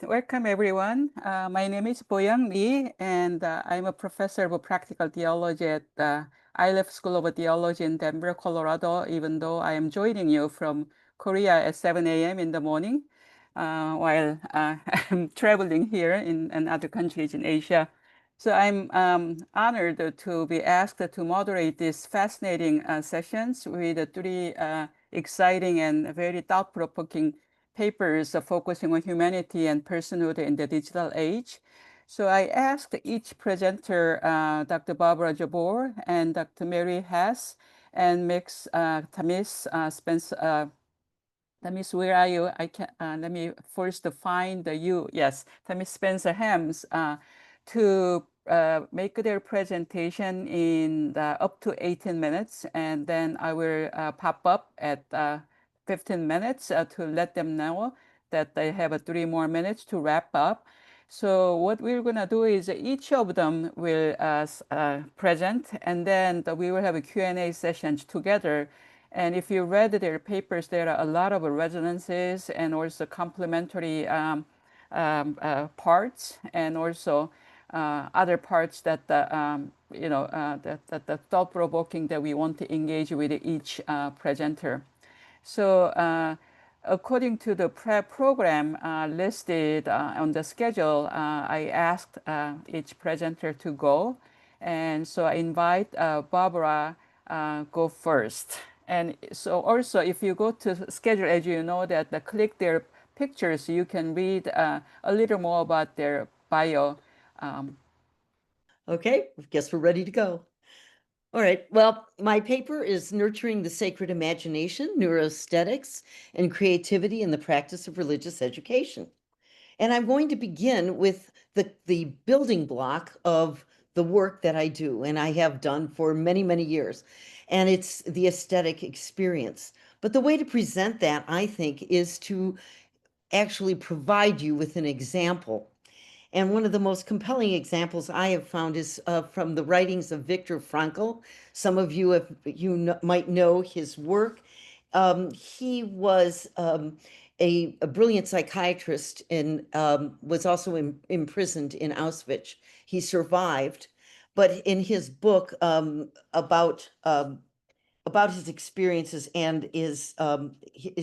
Welcome, everyone. My name is Boyoung Lee, and I'm a professor of practical theology at the ILF School of Theology in Denver, Colorado, even though I am joining you from Korea at 7 a.m. in the morning while I'm traveling here in other countries in Asia. So I'm honored to be asked to moderate these fascinating sessions with three exciting and very thought-provoking papers focusing on humanity and personhood in the digital age. So I asked each presenter, Dr. Barbara Javore and Dr. Mary Hess and Mix Tamis Spence. Tamis, where are you? I can let me first find you. Yes, Tamis Spencer Hems to make their presentation in up to 18 minutes, and then I will pop up at 15 minutes to let them know that they have 3 more minutes to wrap up. So what we're gonna do is each of them will present, and then we will have a Q&A sessions together. And if you read their papers, there are a lot of resonances and also complementary parts, and also other parts that that thought-provoking that we want to engage with each presenter. So according to the prep program listed on the schedule, I asked each presenter to go. And so I invite Barbara go first. And so also, if you go to schedule, as you know, that click their pictures, you can read a little more about their bio. Okay, I guess we're ready to go. All right, well, my paper is Nurturing the Sacred Imagination, Neuroaesthetics, and Creativity in the Practice of Religious Education. And I'm going to begin with the building block of the work that I do and I have done for many, many years. And it's the aesthetic experience. But the way to present that, I think, is to actually provide you with an example. And one of the most compelling examples I have found is from the writings of Viktor Frankl. Some of you, might know his work. He was a brilliant psychiatrist and was also imprisoned in Auschwitz. He survived, but in his book about his experiences and his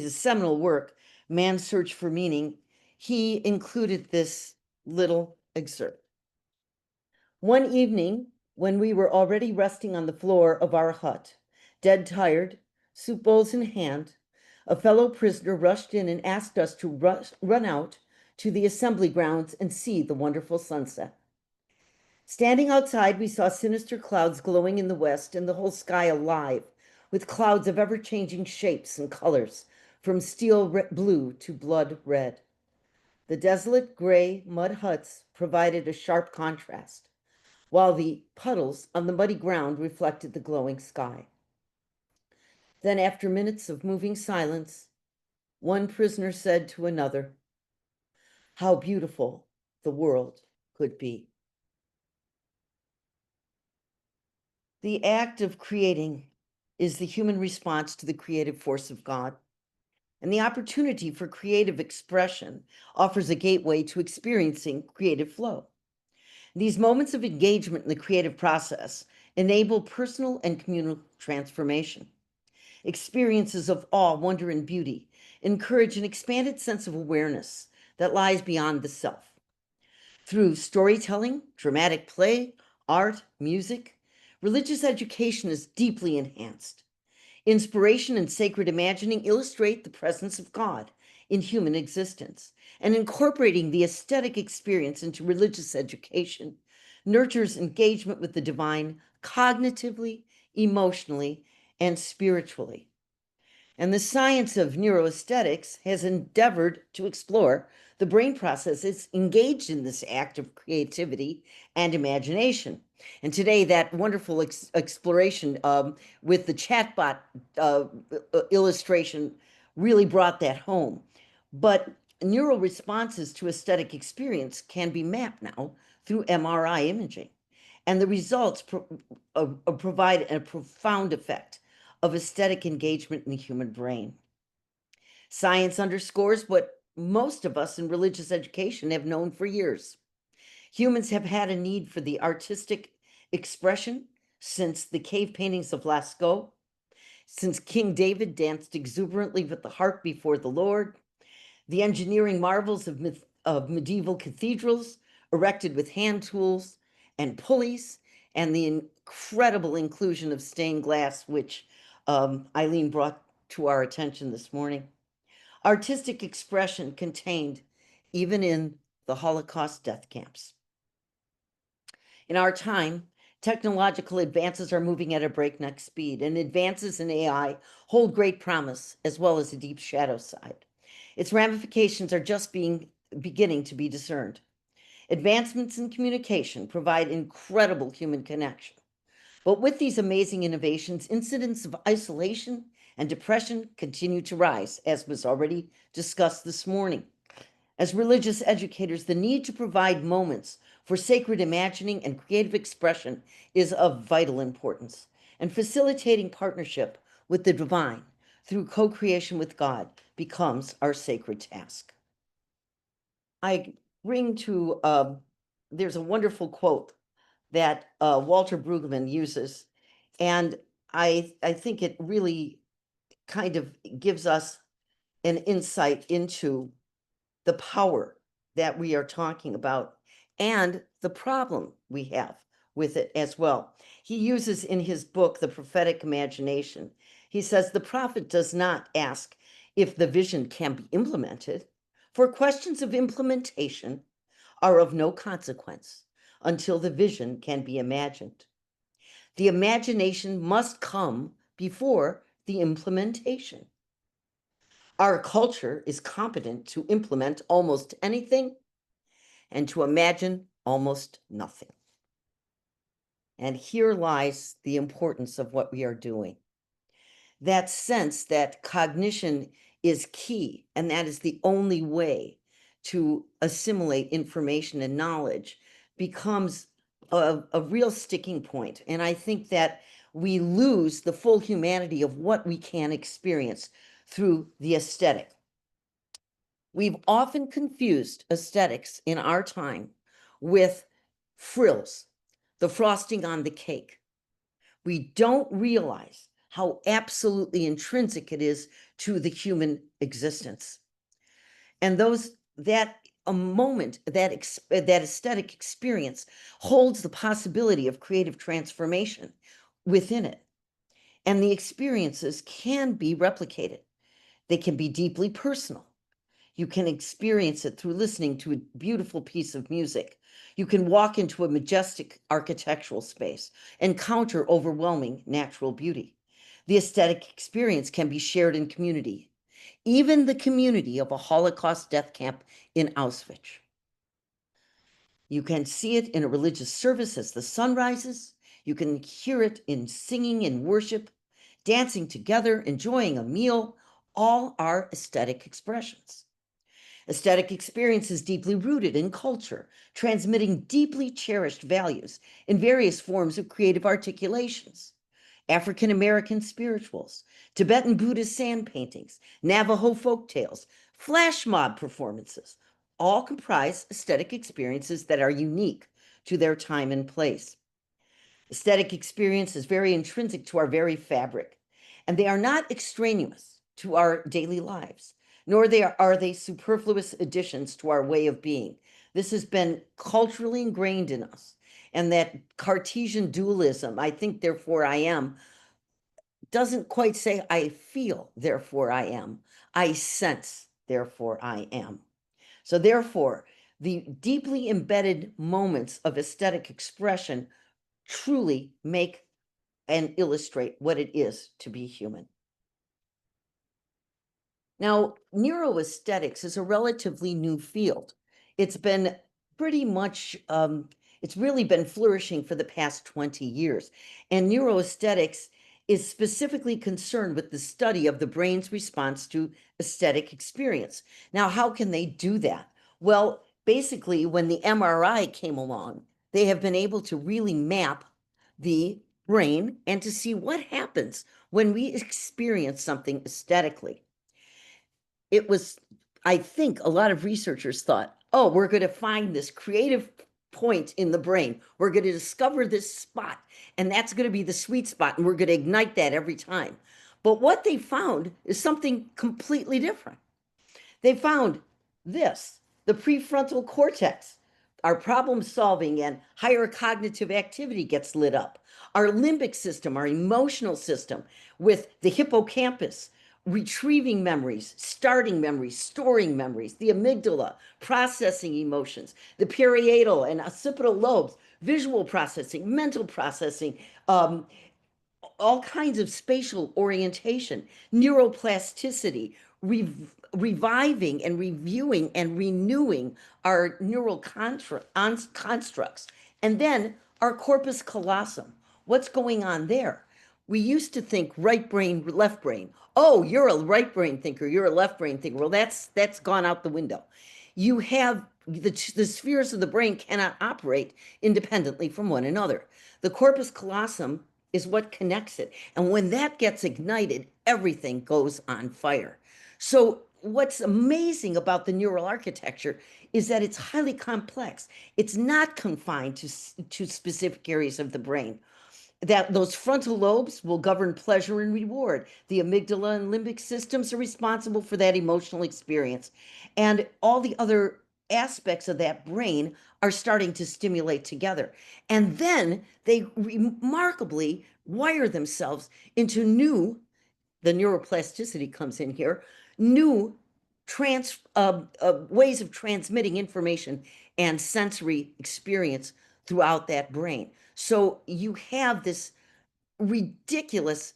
seminal work, Man's Search for Meaning, he included this little excerpt. One evening, when we were already resting on the floor of our hut, dead tired, soup bowls in hand, a fellow prisoner rushed in and asked us to run out to the assembly grounds and see the wonderful sunset. Standing outside, we saw sinister clouds glowing in the west and the whole sky alive with clouds of ever-changing shapes and colors, from steel blue to blood red. The desolate gray mud huts provided a sharp contrast, while the puddles on the muddy ground reflected the glowing sky. Then, after minutes of moving silence, one prisoner said to another, "How beautiful the world could be." The act of creating is the human response to the creative force of God. And the opportunity for creative expression offers a gateway to experiencing creative flow. These moments of engagement in the creative process enable personal and communal transformation. Experiences of awe, wonder, and beauty encourage an expanded sense of awareness that lies beyond the self. Through storytelling, dramatic play, art, music, religious education is deeply enhanced. Inspiration and sacred imagining illustrate the presence of God in human existence, and incorporating the aesthetic experience into religious education nurtures engagement with the divine cognitively, emotionally, and spiritually. And the science of neuroaesthetics has endeavored to explore the brain processes engaged in this act of creativity and imagination. And today, that wonderful exploration with the chatbot illustration really brought that home. But neural responses to aesthetic experience can be mapped now through MRI imaging. And the results provide a profound effect of aesthetic engagement in the human brain. Science underscores what most of us in religious education have known for years. Humans have had a need for the artistic expression since the cave paintings of Lascaux, since King David danced exuberantly with the harp before the Lord, the engineering marvels of medieval cathedrals erected with hand tools and pulleys, and the incredible inclusion of stained glass, which Eileen brought to our attention this morning. Artistic expression contained even in the Holocaust death camps. In our time, technological advances are moving at a breakneck speed, and advances in AI hold great promise as well as a deep shadow side. Its ramifications are just beginning to be discerned. Advancements in communication provide incredible human connection. But with these amazing innovations, incidents of isolation and depression continue to rise, as was already discussed this morning. As religious educators, the need to provide moments for sacred imagining and creative expression is of vital importance, and facilitating partnership with the divine through co-creation with God becomes our sacred task. I bring to, there's a wonderful quote that Walter Brueggemann uses, and I think it really kind of gives us an insight into the power that we are talking about and the problem we have with it as well. He uses in his book, The Prophetic Imagination, he says, the prophet does not ask if the vision can be implemented, for questions of implementation are of no consequence until the vision can be imagined. The imagination must come before the implementation. Our culture is competent to implement almost anything and to imagine almost nothing. And here lies the importance of what we are doing. That sense that cognition is key, and that is the only way to assimilate information and knowledge, becomes a real sticking point. And I think that we lose the full humanity of what we can experience through the aesthetic. We've often confused aesthetics in our time with frills, the frosting on the cake. We don't realize how absolutely intrinsic it is to the human existence. And that a moment, that aesthetic experience holds the possibility of creative transformation within it. And the experiences can be replicated. They can be deeply personal. You can experience it through listening to a beautiful piece of music. You can walk into a majestic architectural space, encounter overwhelming natural beauty. The aesthetic experience can be shared in community, even the community of a Holocaust death camp in Auschwitz. You can see it in a religious service as the sun rises. You can hear it in singing and worship, dancing together, enjoying a meal. All are aesthetic expressions. Aesthetic experience is deeply rooted in culture, transmitting deeply cherished values in various forms of creative articulations. African American spirituals, Tibetan Buddhist sand paintings, Navajo folk tales, flash mob performances, all comprise aesthetic experiences that are unique to their time and place. Aesthetic experience is very intrinsic to our very fabric, and they are not extraneous to our daily lives, nor are they superfluous additions to our way of being. This has been culturally ingrained in us, and that Cartesian dualism, I think, therefore I am, doesn't quite say I feel, therefore I am. I sense, therefore I am. So therefore, the deeply embedded moments of aesthetic expression truly make and illustrate what it is to be human. Now, neuroaesthetics is a relatively new field. It's been pretty much, it's really been flourishing for the past 20 years. And neuroaesthetics is specifically concerned with the study of the brain's response to aesthetic experience. Now, how can they do that? Well, basically, when the MRI came along, they have been able to really map the brain and to see what happens when we experience something aesthetically. It was, I think a lot of researchers thought, oh, we're going to find this creative point in the brain. We're going to discover this spot, and that's going to be the sweet spot, and we're going to ignite that every time. But what they found is something completely different. They found this, the prefrontal cortex. Our problem solving and higher cognitive activity gets lit up. Our limbic system, our emotional system, with the hippocampus, retrieving memories, starting memories, storing memories, the amygdala, processing emotions, the parietal and occipital lobes, visual processing, mental processing, all kinds of spatial orientation, neuroplasticity, reviving and reviewing and renewing our neural constructs. And then our corpus callosum. What's going on there? We used to think right brain, left brain. Oh, you're a right brain thinker, you're a left brain thinker. Well, that's gone out the window. You have the spheres of the brain cannot operate independently from one another. The corpus callosum is what connects it. And when that gets ignited, everything goes on fire. So what's amazing about the neural architecture is that it's highly complex. It's not confined to specific areas of the brain. That those frontal lobes will govern pleasure and reward. The amygdala and limbic systems are responsible for that emotional experience. And all the other aspects of that brain are starting to stimulate together. And then they remarkably wire themselves into new, the neuroplasticity comes in here, new ways of transmitting information and sensory experience throughout that brain. So you have this ridiculous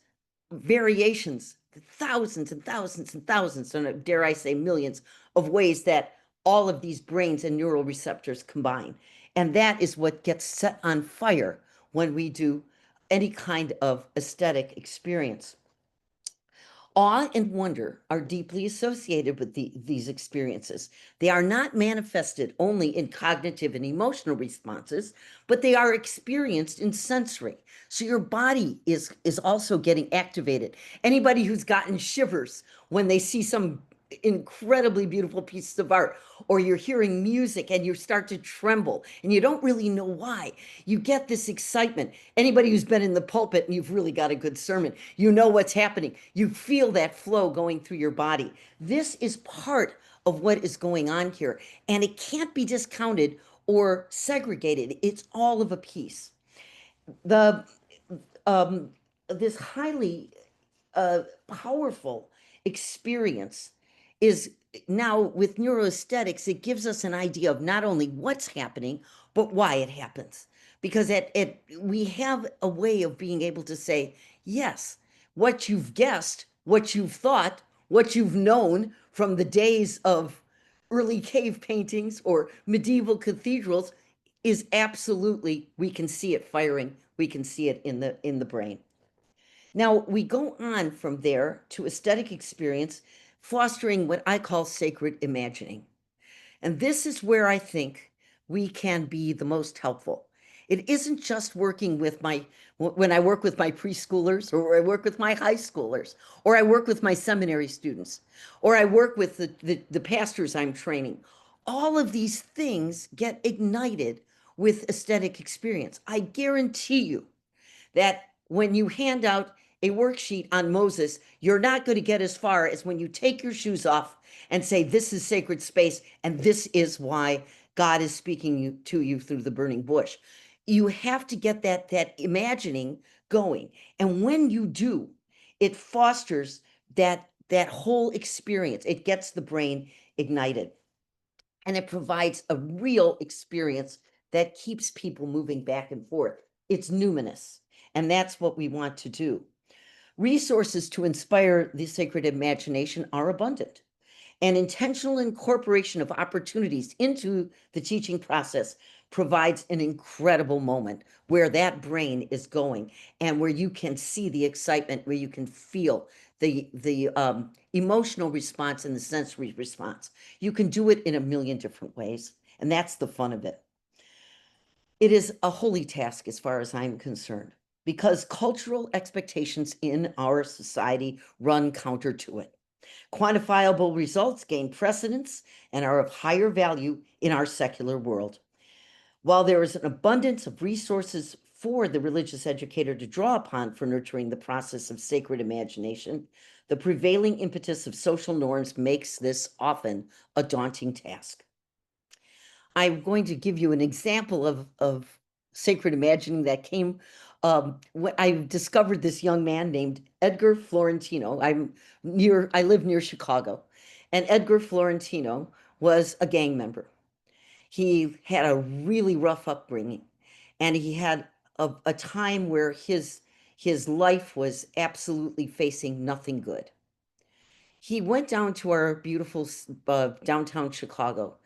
variations, thousands and thousands and thousands, and dare I say millions of ways that all of these brains and neural receptors combine. And that is what gets set on fire when we do any kind of aesthetic experience. Awe and wonder are deeply associated with these experiences. They are not manifested only in cognitive and emotional responses, but they are experienced in sensory. So your body is also getting activated. Anybody who's gotten shivers when they see some incredibly beautiful pieces of art, or you're hearing music and you start to tremble and you don't really know why, you get this excitement. Anybody who's been in the pulpit and you've really got a good sermon, you know what's happening. You feel that flow going through your body. This is part of what is going on here, and it can't be discounted or segregated. It's all of a piece. This highly powerful experience is now with neuroaesthetics, it gives us an idea of not only what's happening, but why it happens. Because we have a way of being able to say, yes, what you've guessed, what you've thought, what you've known from the days of early cave paintings or medieval cathedrals is absolutely, we can see it firing. We can see it in the brain. Now, we go on from there to aesthetic experience, fostering what I call sacred imagining. And this is where I think we can be the most helpful. It isn't just working with when I work with my preschoolers, or I work with my high schoolers, or I work with my seminary students, or I work with the pastors I'm training. All of these things get ignited with aesthetic experience. I guarantee you that when you hand out a worksheet on Moses, you're not going to get as far as when you take your shoes off and say, this is sacred space, and this is why God is speaking to you through the burning bush. You have to get that imagining going. And when you do, it fosters that whole experience. It gets the brain ignited. And it provides a real experience that keeps people moving back and forth. It's numinous. And that's what we want to do. Resources to inspire the sacred imagination are abundant. And intentional incorporation of opportunities into the teaching process provides an incredible moment where that brain is going and where you can see the excitement, where you can feel the emotional response and the sensory response. You can do it in a million different ways, and that's the fun of it. It is a holy task as far as I'm concerned, because cultural expectations in our society run counter to it. Quantifiable results gain precedence and are of higher value in our secular world. While there is an abundance of resources for the religious educator to draw upon for nurturing the process of sacred imagination, the prevailing impetus of social norms makes this often a daunting task. I'm going to give you an example of sacred imagining that came when I discovered this young man named Edgar Florentino. I live near Chicago, and Edgar Florentino was a gang member. He had a really rough upbringing, and he had a time where his life was absolutely facing nothing good. He went down to our beautiful downtown Chicago,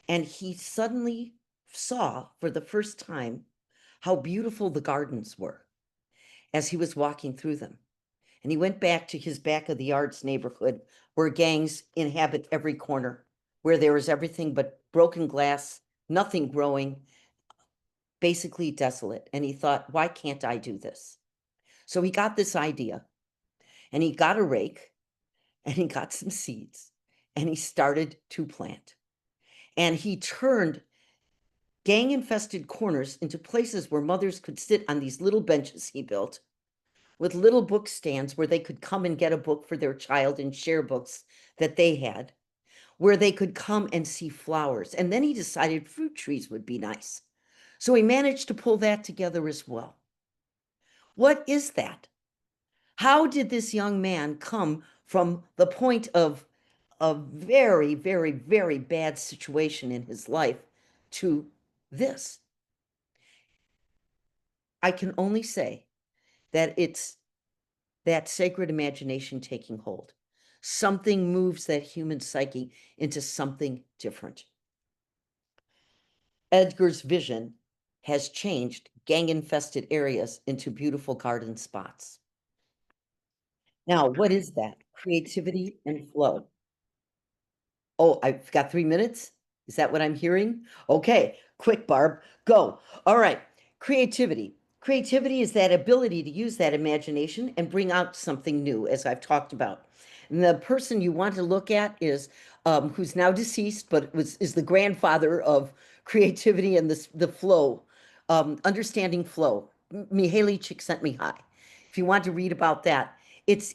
and he suddenly saw for the first time how beautiful the gardens were as he was walking through them. And he went back to his back of the yards neighborhood where gangs inhabit every corner, where there is everything but broken glass, nothing growing, basically desolate. And he thought, why can't I do this? So he got this idea, and he got a rake, and he got some seeds, and he started to plant. And he turned gang infested corners into places where mothers could sit on these little benches he built with little book stands where they could come and get a book for their child and share books that they had, where they could come and see flowers. And then he decided fruit trees would be nice. So he managed to pull that together as well. What is that? How did this young man come from the point of a very, very, very bad situation in his life to this? I can only say that it's that sacred imagination taking hold. Something moves that human psyche into something different. Edgar's vision has changed gang-infested areas into beautiful garden spots. Now, what is that? Creativity and flow. Oh, I've got 3 minutes? Is that what I'm hearing? Okay, quick, Barb, go. All right, creativity. Creativity is that ability to use that imagination and bring out something new, as I've talked about. And the person you want to look at is who's now deceased, but is the grandfather of creativity and the flow, understanding flow. Mihaly Csikszentmihalyi. If you want to read about that, it's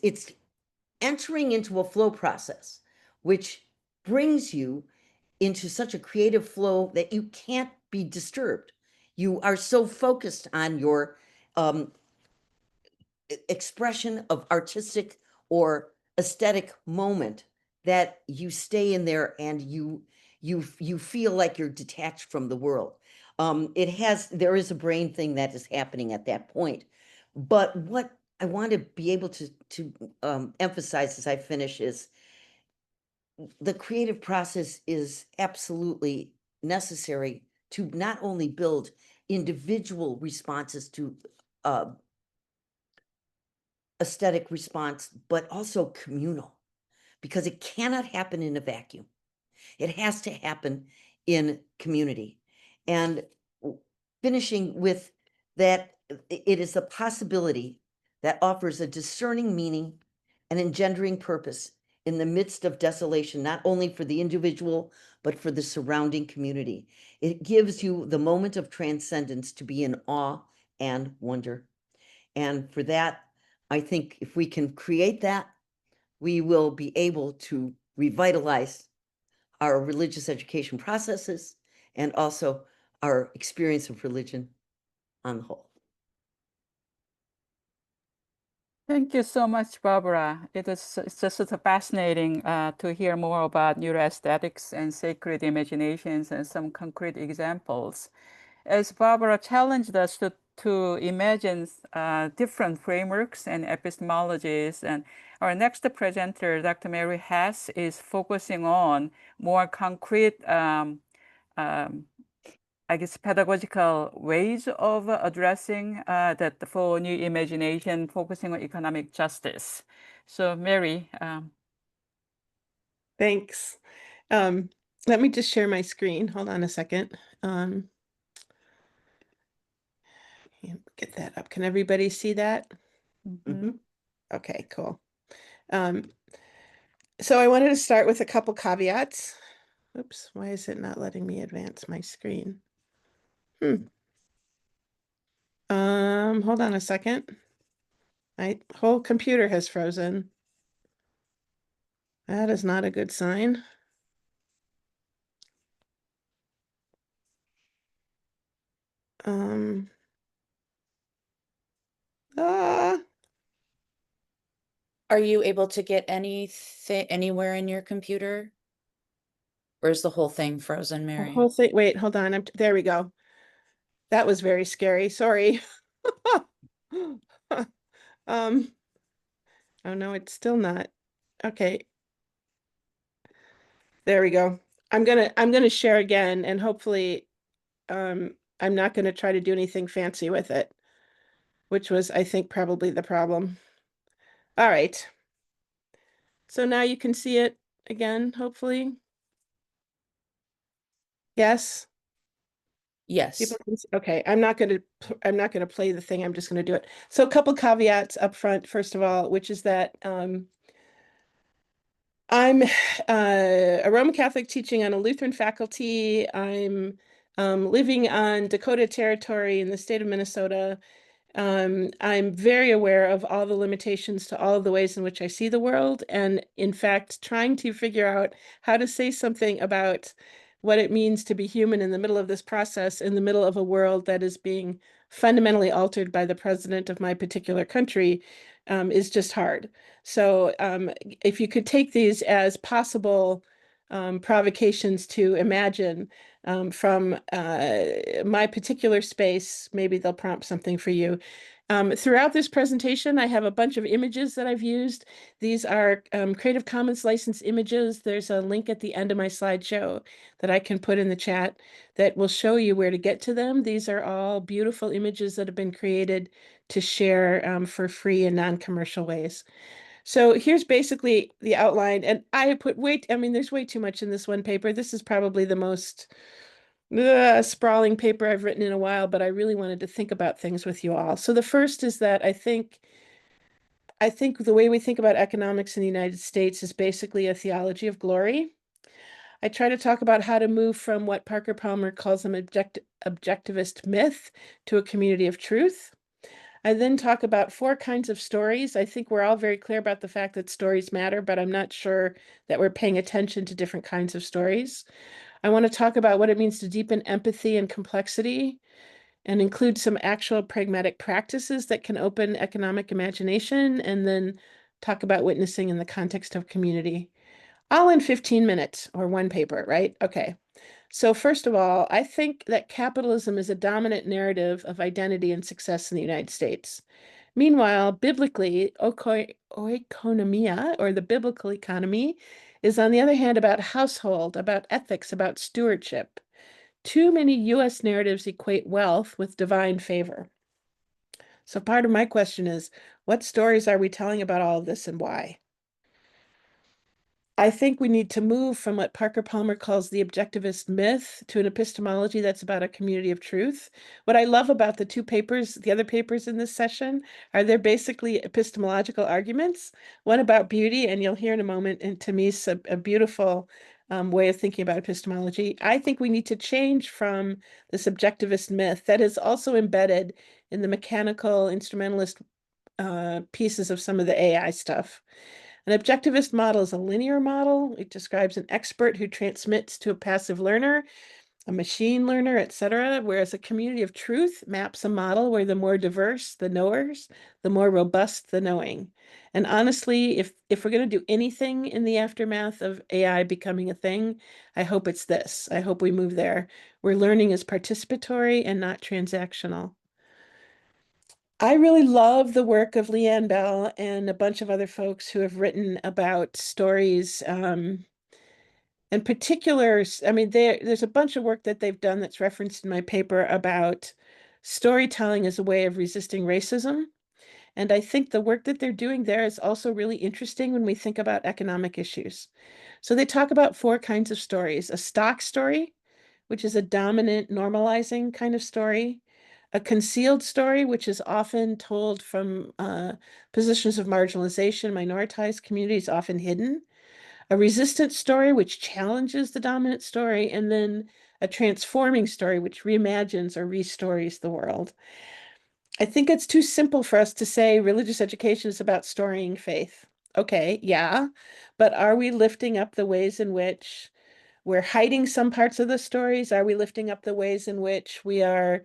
entering into a flow process, which brings you into such a creative flow that you can't be disturbed. You are so focused on your expression of artistic or aesthetic moment that you stay in there and you feel like you're detached from the world. There is a brain thing that is happening at that point. But what I want to be able to emphasize as I finish is the creative process is absolutely necessary to not only build individual responses to aesthetic response, but also communal, because it cannot happen in a vacuum. It has to happen in community. And finishing with that, it is a possibility that offers a discerning meaning and engendering purpose in the midst of desolation, not only for the individual, but for the surrounding community. It gives you the moment of transcendence to be in awe and wonder. And for that, I think if we can create that, we will be able to revitalize our religious education processes and also our experience of religion on the whole. Thank you so much, Barbara. It's just sort of fascinating to hear more about neuroaesthetics and sacred imaginations and some concrete examples. As Barbara challenged us to imagine different frameworks and epistemologies, and our next presenter, Dr. Mary Hess, is focusing on more concrete I guess, pedagogical ways of addressing that for new imagination, focusing on economic justice. So, Mary. Thanks. Let me just share my screen. Hold on a second. Get that up. Can everybody see that? Mm-hmm. Okay, cool. So I wanted to start with a couple caveats. Oops, why is it not letting me advance my screen? Hold on a second. My whole computer has frozen. That is not a good sign. Ah, Are you able to get anything anywhere in your computer? Or is the whole thing frozen, the Mary? whole thing. Wait, hold on. There we go. That was very scary. Sorry. Oh no, it's still not. Okay. There we go. I'm gonna share again, and hopefully I'm not gonna try to do anything fancy with it, which was, I think, probably the problem. All right. So now you can see it again, hopefully. Yes. Yes. People can see. Okay, I'm not going to play the thing. I'm just going to do it. So a couple caveats up front, first of all, which is that I'm a Roman Catholic teaching on a Lutheran faculty. I'm living on Dakota territory in the state of Minnesota. I'm very aware of all the limitations to all of the ways in which I see the world, and in fact, trying to figure out how to say something about what it means to be human in the middle of this process, in the middle of a world that is being fundamentally altered by the president of my particular country, is just hard. So if you could take these as possible provocations to imagine from my particular space, maybe they'll prompt something for you. Throughout this presentation, I have a bunch of images that I've used. These are Creative Commons licensed images. There's a link at the end of my slideshow that I can put in the chat that will show you where to get to them. These are all beautiful images that have been created to share for free in non-commercial ways. So here's basically the outline, and I put I mean, there's way too much in this one paper. This is probably the most sprawling paper I've written in a while, but I really wanted to think about things with you all. So the first is that I think the way we think about economics in the United States is basically a theology of glory. I try to talk about how to move from what Parker Palmer calls an objectivist myth to a community of truth. I then talk about 4 kinds of stories. I think we're all very clear about the fact that stories matter, but I'm not sure that we're paying attention to different kinds of stories. I want to talk about what it means to deepen empathy and complexity and include some actual pragmatic practices that can open economic imagination, and then talk about witnessing in the context of community. All in 15 minutes or one paper, right? Okay. So first of all, I think that capitalism is a dominant narrative of identity and success in the United States. Meanwhile, biblically, oikonomia, or the biblical economy, is on the other hand about household, about ethics, about stewardship. Too many US narratives equate wealth with divine favor. So part of my question is, what stories are we telling about all of this and why? I think we need to move from what Parker Palmer calls the objectivist myth to an epistemology that's about a community of truth. What I love about the 2 papers, the other papers in this session, are they're basically epistemological arguments. One about beauty, and you'll hear in a moment, and to me, it's a beautiful way of thinking about epistemology. I think we need to change from the subjectivist myth that is also embedded in the mechanical instrumentalist pieces of some of the AI stuff. An objectivist model is a linear model. It describes an expert who transmits to a passive learner, a machine learner, etc. Whereas a community of truth maps a model where the more diverse the knowers, the more robust the knowing. And honestly, if we're going to do anything in the aftermath of AI becoming a thing, I hope it's this. I hope we move there, where learning is participatory and not transactional. I really love the work of Leanne Bell and a bunch of other folks who have written about stories. In particular, I mean, there's a bunch of work that they've done that's referenced in my paper about storytelling as a way of resisting racism. And I think the work that they're doing there is also really interesting when we think about economic issues. So they talk about 4 kinds of stories: a stock story, which is a dominant normalizing kind of story; a concealed story, which is often told from positions of marginalization, minoritized communities, often hidden; a resistant story, which challenges the dominant story, and then a transforming story, which reimagines or restories the world. I think it's too simple for us to say religious education is about storying faith. Okay, yeah, but are we lifting up the ways in which we're hiding some parts of the stories? Are we lifting up the ways in which we are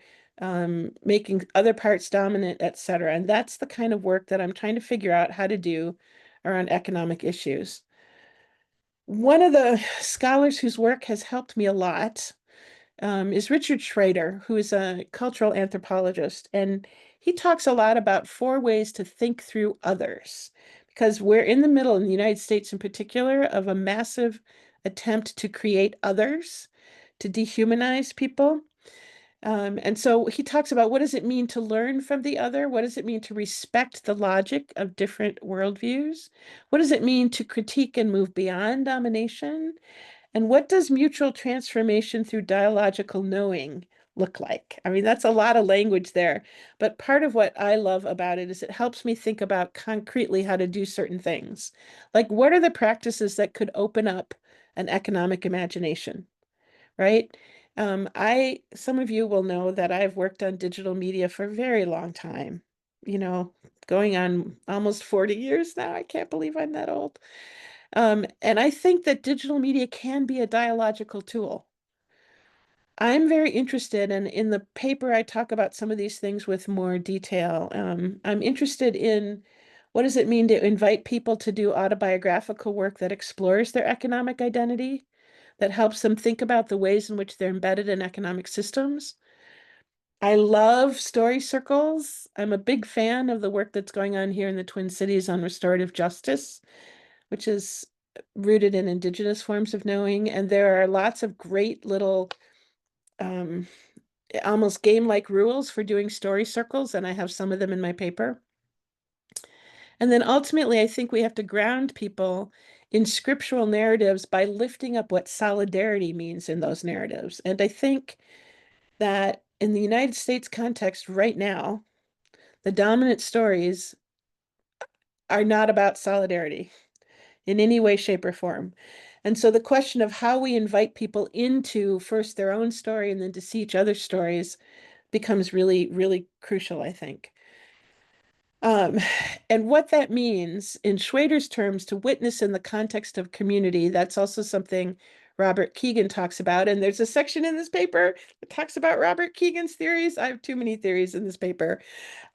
making other parts dominant, et cetera? And that's the kind of work that I'm trying to figure out how to do around economic issues. One of the scholars whose work has helped me a lot is Richard Schrader, who is a cultural anthropologist. And he talks a lot about 4 ways to think through others, because we're in the middle, in the United States in particular, of a massive attempt to create others, to dehumanize people. And so he talks about, what does it mean to learn from the other? What does it mean to respect the logic of different worldviews? What does it mean to critique and move beyond domination? And what does mutual transformation through dialogical knowing look like? I mean, that's a lot of language there, but part of what I love about it is it helps me think about concretely how to do certain things. Like, what are the practices that could open up an economic imagination, right? Some of you will know that I've worked on digital media for a very long time, you know, going on almost 40 years now. I can't believe I'm that old. And I think that digital media can be a dialogical tool. I'm very interested, and in the paper, I talk about some of these things with more detail. I'm interested in what does it mean to invite people to do autobiographical work that explores their economic identity, that helps them think about the ways in which they're embedded in economic systems. I love story circles. I'm a big fan of the work that's going on here in the Twin Cities on restorative justice, which is rooted in indigenous forms of knowing. And there are lots of great little almost game-like rules for doing story circles, and I have some of them in my paper. And then ultimately, I think we have to ground people in scriptural narratives by lifting up what solidarity means in those narratives. And I think that in the United States context right now, the dominant stories are not about solidarity in any way, shape, or form. And so the question of how we invite people into first their own story and then to see each other's stories becomes really, really crucial, I think. And what that means in Schrader's terms, to witness in the context of community, that's also something Robert Keegan talks about. And there's a section in this paper that talks about Robert Keegan's theories. I have too many theories in this paper.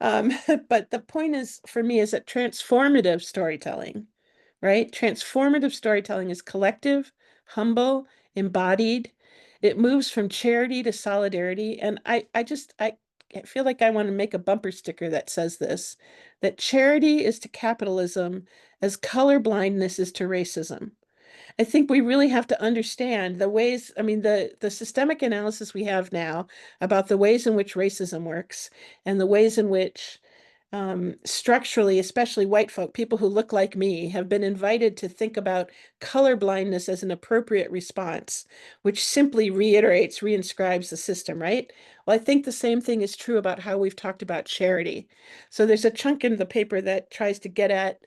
But the point is, for me, is that transformative storytelling, right? Transformative storytelling is collective, humble, embodied. It moves from charity to solidarity. And I feel like I want to make a bumper sticker that says this, that charity is to capitalism as colorblindness is to racism. I think we really have to understand the ways, I mean, the systemic analysis we have now about the ways in which racism works and the ways in which structurally, especially white folk, people who look like me, have been invited to think about color blindness as an appropriate response, which simply reiterates, reinscribes the system, right? Well, I think the same thing is true about how we've talked about charity. So there's a chunk in the paper that tries to get at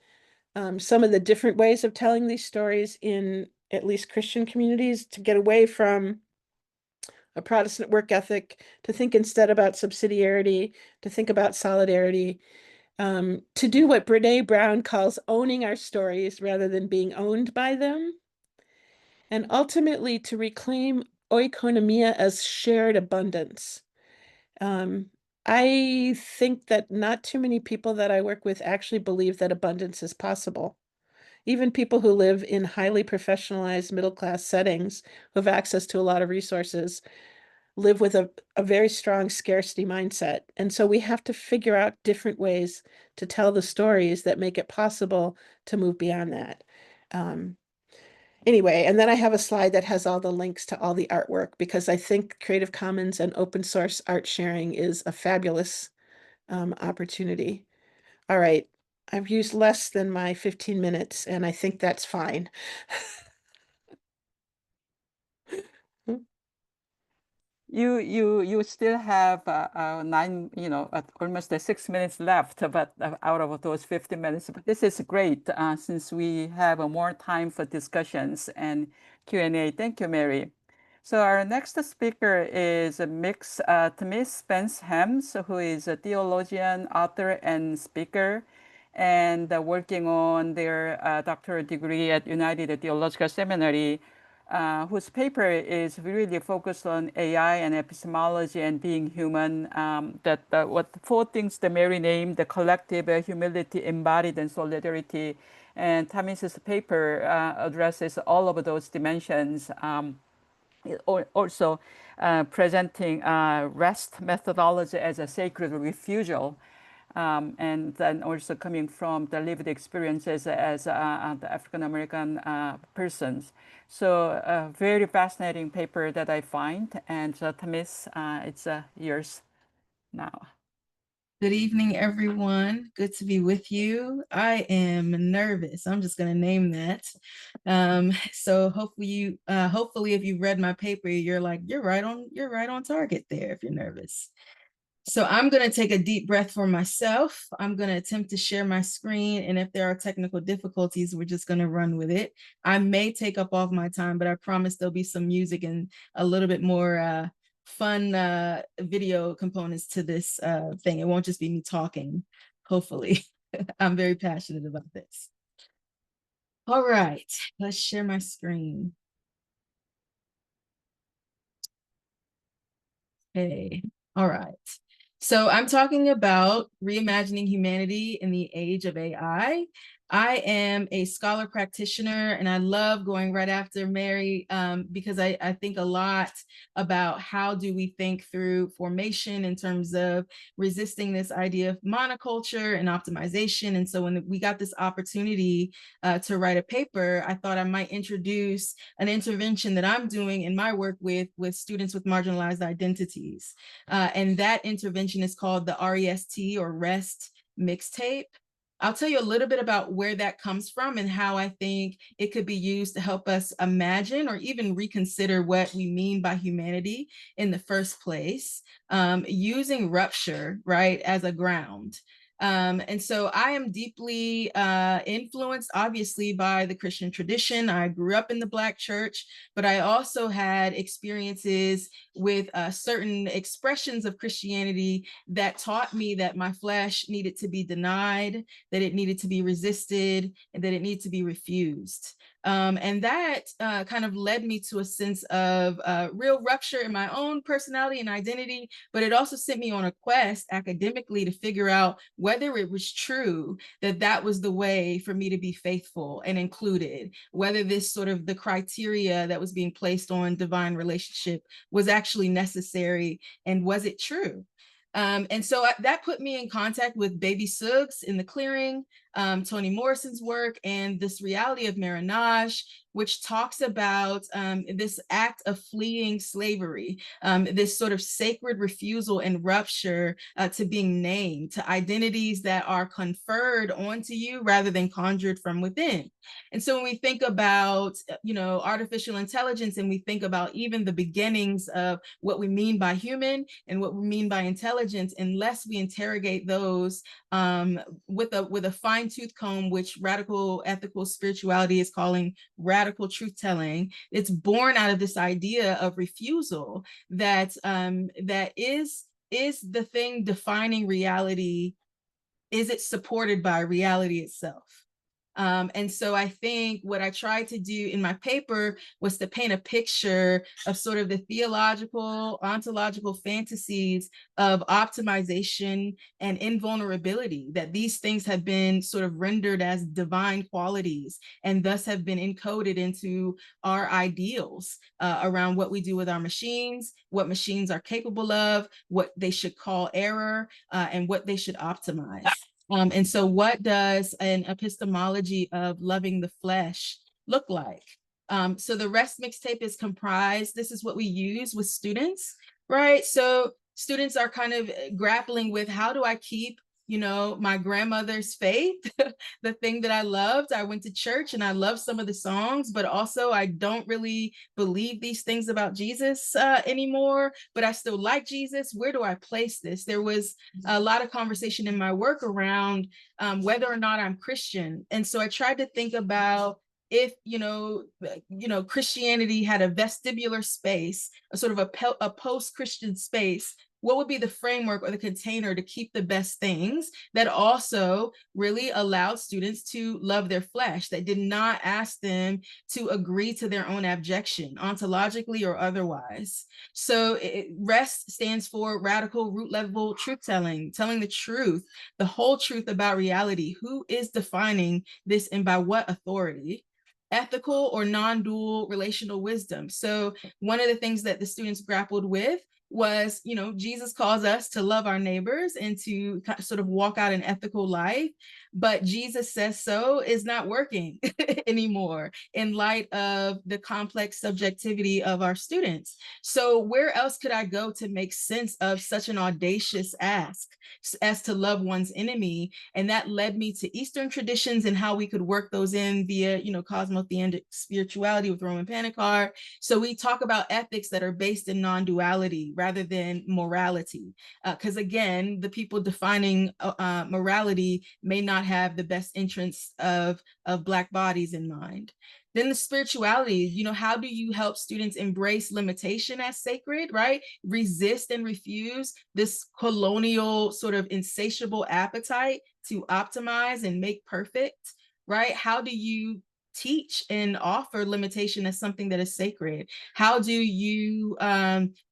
some of the different ways of telling these stories in at least Christian communities, to get away from a Protestant work ethic, to think instead about subsidiarity, to think about solidarity, to do what Brene Brown calls owning our stories rather than being owned by them, and ultimately to reclaim oikonomia as shared abundance. I think that not too many people that I work with actually believe that abundance is possible. Even people who live in highly professionalized middle-class settings who have access to a lot of resources live with a very strong scarcity mindset. And so we have to figure out different ways to tell the stories that make it possible to move beyond that. Anyway, and then I have a slide that has all the links to all the artwork, because I think Creative Commons and open source art sharing is a fabulous opportunity. All right, I've used less than my 15 minutes, and I think that's fine. You still have almost 6 minutes left, but out of those 50 minutes. But this is great since we have more time for discussions and Q&A. Thank you, Mary. So our next speaker is Miss Spence Hems, who is a theologian, author, and speaker, and working on their doctoral degree at United Theological Seminary, whose paper is really focused on AI and epistemology and being human. What 4 things that Mary named: the collective, humility, embodied, and solidarity. And Tamis's paper addresses all of those dimensions. Also presenting rest methodology as a sacred refusal, and then also coming from the lived experiences as the African American persons. So a very fascinating paper that I find. And Tamis, it's yours now. Good evening, everyone. Good to be with you. I am nervous. I'm just going to name that. So hopefully if you've read my paper, you're like, you're right on target there if you're nervous. So I'm going to take a deep breath for myself. I'm going to attempt to share my screen. And if there are technical difficulties, we're just going to run with it. I may take up all of my time, but I promise there'll be some music and a little bit more fun video components to this thing. It won't just be me talking, hopefully. I'm very passionate about this. All right, let's share my screen. Okay, all right. So I'm talking about reimagining humanity in the age of AI. I am a scholar practitioner, and I love going right after Mary because I think a lot about how do we think through formation in terms of resisting this idea of monoculture and optimization. And so when we got this opportunity to write a paper, I thought I might introduce an intervention that I'm doing in my work with students with marginalized identities. And that intervention is called the REST or REST mixtape. I'll tell you a little bit about where that comes from and how I think it could be used to help us imagine or even reconsider what we mean by humanity in the first place, using rupture, right, as a ground. And so I am deeply influenced, obviously, by the Christian tradition. I grew up in the Black church, but I also had experiences with certain expressions of Christianity that taught me that my flesh needed to be denied, that it needed to be resisted, and that it needed to be refused. And that kind of led me to a sense of real rupture in my own personality and identity, but it also sent me on a quest academically to figure out whether it was true that that was the way for me to be faithful and included, whether this sort of the criteria that was being placed on divine relationship was actually necessary, and was it true? And so that put me in contact with Baby Suggs in The Clearing, Toni Morrison's work, and this reality of marriage, which talks about this act of fleeing slavery, this sort of sacred refusal and rupture to being named, to identities that are conferred onto you rather than conjured from within. And so when we think about, artificial intelligence, and we think about even the beginnings of what we mean by human and what we mean by intelligence, unless we interrogate those with a fine-tooth comb, which radical ethical spirituality is calling radical truth-telling, it's born out of this idea of refusal that that is the thing defining reality. Is it supported by reality itself? And so I think what I tried to do in my paper was to paint a picture of sort of the theological, ontological fantasies of optimization and invulnerability, that these things have been sort of rendered as divine qualities and thus have been encoded into our ideals around what we do with our machines, what machines are capable of, what they should call error, and what they should optimize. And so what does an epistemology of loving the flesh look like? So the REST mixtape is comprised, this is what we use with students, right? So students are kind of grappling with, how do I keep my grandmother's faith, the thing that I loved. I went to church and I loved some of the songs, but also I don't really believe these things about Jesus anymore, but I still like Jesus. Where do I place this? There was a lot of conversation in my work around whether or not I'm Christian. And so I tried to think about if, Christianity had a vestibular space, a sort of a post-Christian space, what would be the framework or the container to keep the best things that also really allowed students to love their flesh, that did not ask them to agree to their own abjection, ontologically or otherwise? So REST stands for radical root level truth telling, telling the truth, the whole truth about reality. Who is defining this and by what authority? Ethical or non-dual relational wisdom. So one of the things that the students grappled with was, Jesus calls us to love our neighbors and to sort of walk out an ethical life, but Jesus says so is not working anymore in light of the complex subjectivity of our students. So where else could I go to make sense of such an audacious ask as to love one's enemy? And that led me to Eastern traditions and how we could work those in via, cosmotheistic spirituality with Roman Panikkar. So we talk about ethics that are based in non-duality rather than morality. Because again, the people defining morality may not have the best interests of Black bodies in mind. Then the spirituality, how do you help students embrace limitation as sacred, right? Resist and refuse this colonial sort of insatiable appetite to optimize and make perfect, right? How do you teach and offer limitation as something that is sacred? How do you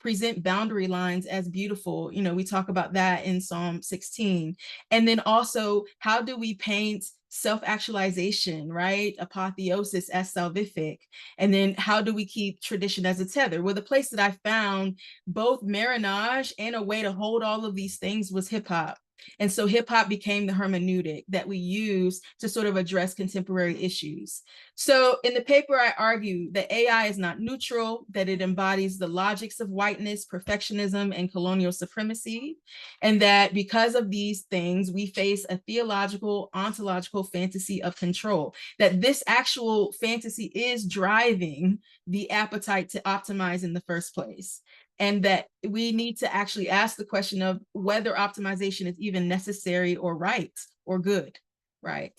present boundary lines as beautiful? We talk about that in Psalm 16. And then also, how do we paint self-actualization, right? Apotheosis as salvific. And then how do we keep tradition as a tether? Well, the place that I found both marinage and a way to hold all of these things was hip hop. And so hip hop became the hermeneutic that we use to sort of address contemporary issues. So in the paper, I argue that AI is not neutral, that it embodies the logics of whiteness, perfectionism, and colonial supremacy, and that because of these things, we face a theological, ontological fantasy of control, that this actual fantasy is driving the appetite to optimize in the first place. And that we need to actually ask the question of whether optimization is even necessary or right or good, right?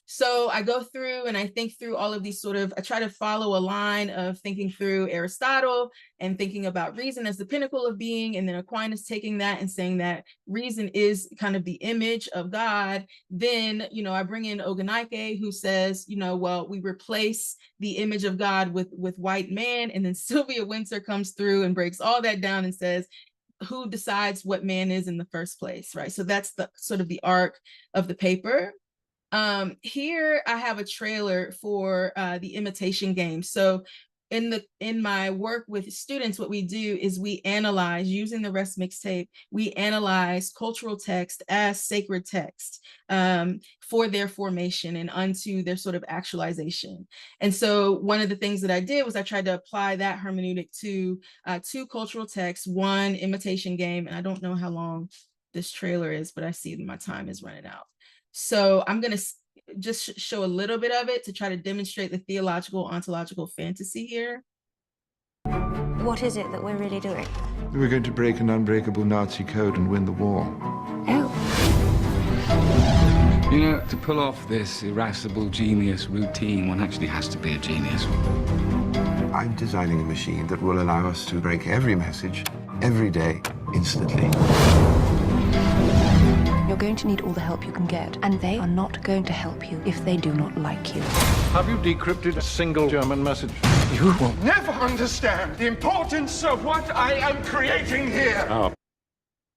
So I go through and I think through all of these I try to follow a line of thinking through Aristotle and thinking about reason as the pinnacle of being, and then Aquinas taking that and saying that reason is kind of the image of God. Then, I bring in Ogunike, who says, well, we replace the image of God with white man. And then Sylvia Winter comes through and breaks all that down and says, who decides what man is in the first place, right? So that's the sort of the arc of the paper. Here I have a trailer for the imitation game. So in my work with students, what we do is we analyze, using the REST mixtape, we analyze cultural text as sacred text for their formation and unto their sort of actualization. And so one of the things that I did was I tried to apply that hermeneutic to two cultural texts, one imitation game, and I don't know how long this trailer is, but I see that my time is running out. So I'm going to just show a little bit of it to try to demonstrate the theological, ontological fantasy here. What is it that we're really doing? We're going to break an unbreakable Nazi code and win the war. Oh. To pull off this irascible genius routine, one actually has to be a genius. I'm designing a machine that will allow us to break every message, every day, instantly. You're going to need all the help you can get, and they are not going to help you if they do not like you. Have you decrypted a single German message? You will never understand the importance of what I am creating here. Oh.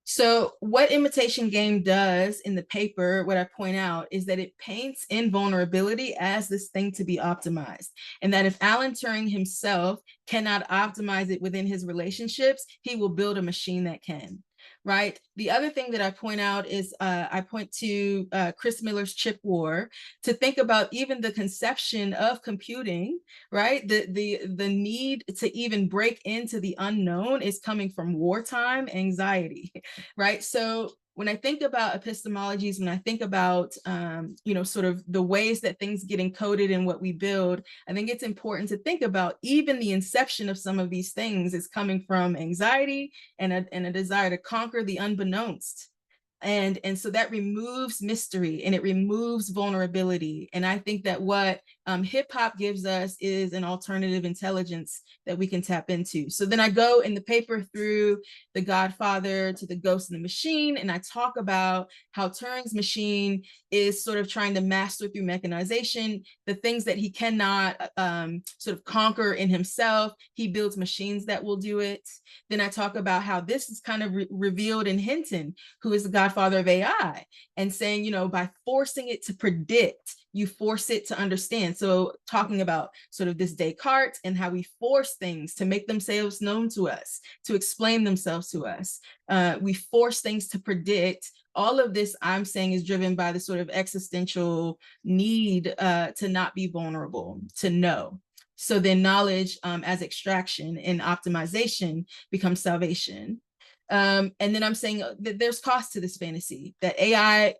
So what imitation game does in the paper, what I point out, is that it paints invulnerability as this thing to be optimized. And that if Alan Turing himself cannot optimize it within his relationships, he will build a machine that can. Right. The other thing that I point out is I point to Chris Miller's Chip War to think about even the conception of computing. Right. The need to even break into the unknown is coming from wartime anxiety. Right. So when I think about epistemologies, when I think about, you know, sort of the ways that things get encoded in what we build, I think it's important to think about even the inception of some of these things is coming from anxiety and a desire to conquer the unbeknownst. And so that removes mystery and it removes vulnerability. And I think that what hip hop gives us is an alternative intelligence that we can tap into. So then I go in the paper through The Godfather to The Ghost in the Machine, and I talk about how Turing's machine is sort of trying to master through mechanization the things that he cannot sort of conquer in himself. He builds machines that will do it. Then I talk about how this is kind of revealed in Hinton, who is the godfather of AI, and saying, you know, by forcing it to predict, you force it to understand. So talking about sort of this Descartes and how we force things to make themselves known to us, to explain themselves to us. We force things to predict. All of this, I'm saying, is driven by the sort of existential need to not be vulnerable, to know. So then knowledge as extraction and optimization becomes salvation. And then I'm saying that there's cost to this fantasy, that AI,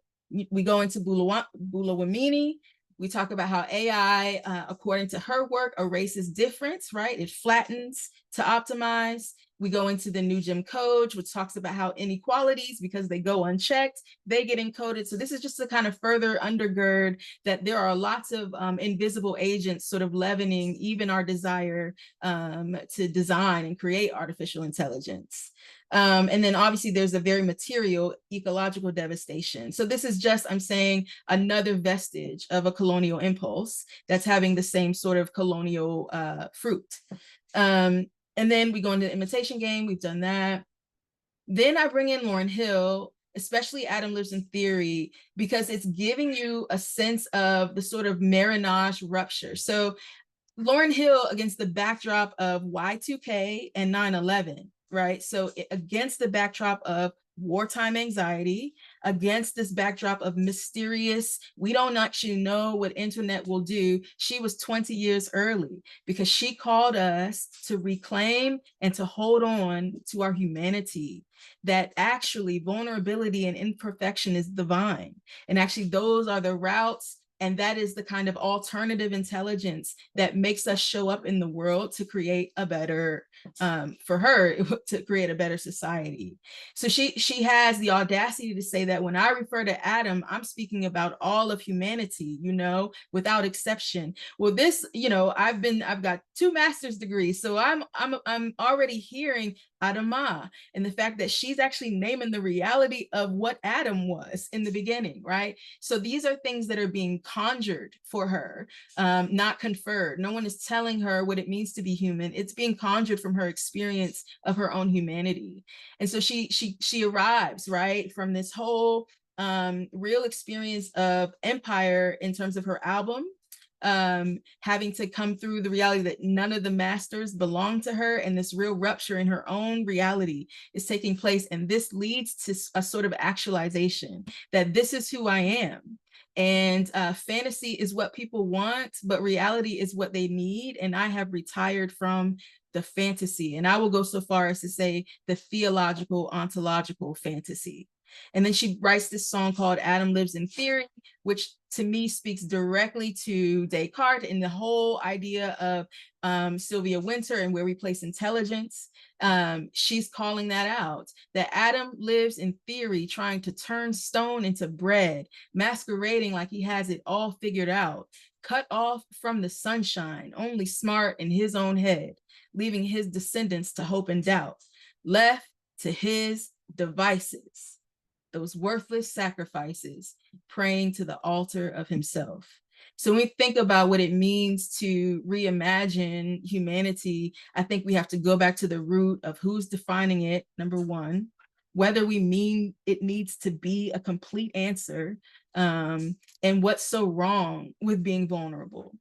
we go into Bulawamini, we talk about how AI, according to her work, erases difference, right? It flattens to optimize. We go into the New Jim Code, which talks about how inequalities, because they go unchecked, they get encoded. So this is just to kind of further undergird that there are lots of invisible agents sort of leavening even our desire to design and create artificial intelligence. And then obviously there's a very material ecological devastation. So this is just, I'm saying, another vestige of a colonial impulse that's having the same sort of colonial fruit. And then we go into the imitation game, we've done that. Then I bring in Lauryn Hill, especially Adam Lives in Theory, because it's giving you a sense of the sort of marriage rupture. So Lauryn Hill against the backdrop of Y2K and 9/11, right? So against the backdrop of wartime anxiety, against this backdrop of mysterious, we don't actually know what internet will do. She was 20 years early because she called us to reclaim and to hold on to our humanity, that actually vulnerability and imperfection is divine. And actually those are the routes. And that is the kind of alternative intelligence that makes us show up in the world to create a better, for her, to create a better society. So she has the audacity to say that when I refer to Adam, I'm speaking about all of humanity, you know, without exception. Well, this, you know, I've got 2 master's degrees, so I'm already hearing Adama, and the fact that she's actually naming the reality of what Adam was in the beginning, right? So these are things that are being conjured for her, not conferred. No one is telling her what it means to be human. It's being conjured from her experience of her own humanity. And so she arrives, right, from this whole real experience of empire in terms of her album, having to come through the reality that none of the masters belong to her, and this real rupture in her own reality is taking place. And this leads to a sort of actualization that this is who I am. And fantasy is what people want, but reality is what they need. And I have retired from the fantasy. And I will go so far as to say the theological, ontological fantasy. And then she writes this song called Adam Lives in Theory, which to me speaks directly to Descartes and the whole idea of Sylvia Wynter and where we place intelligence. She's calling that out, that Adam lives in theory, trying to turn stone into bread, masquerading like he has it all figured out, cut off from the sunshine, only smart in his own head, leaving his descendants to hope and doubt, left to his devices, those worthless sacrifices, praying to the altar of himself. So when we think about what it means to reimagine humanity, I think we have to go back to the root of who's defining it, number one, whether we mean it needs to be a complete answer, and what's so wrong with being vulnerable.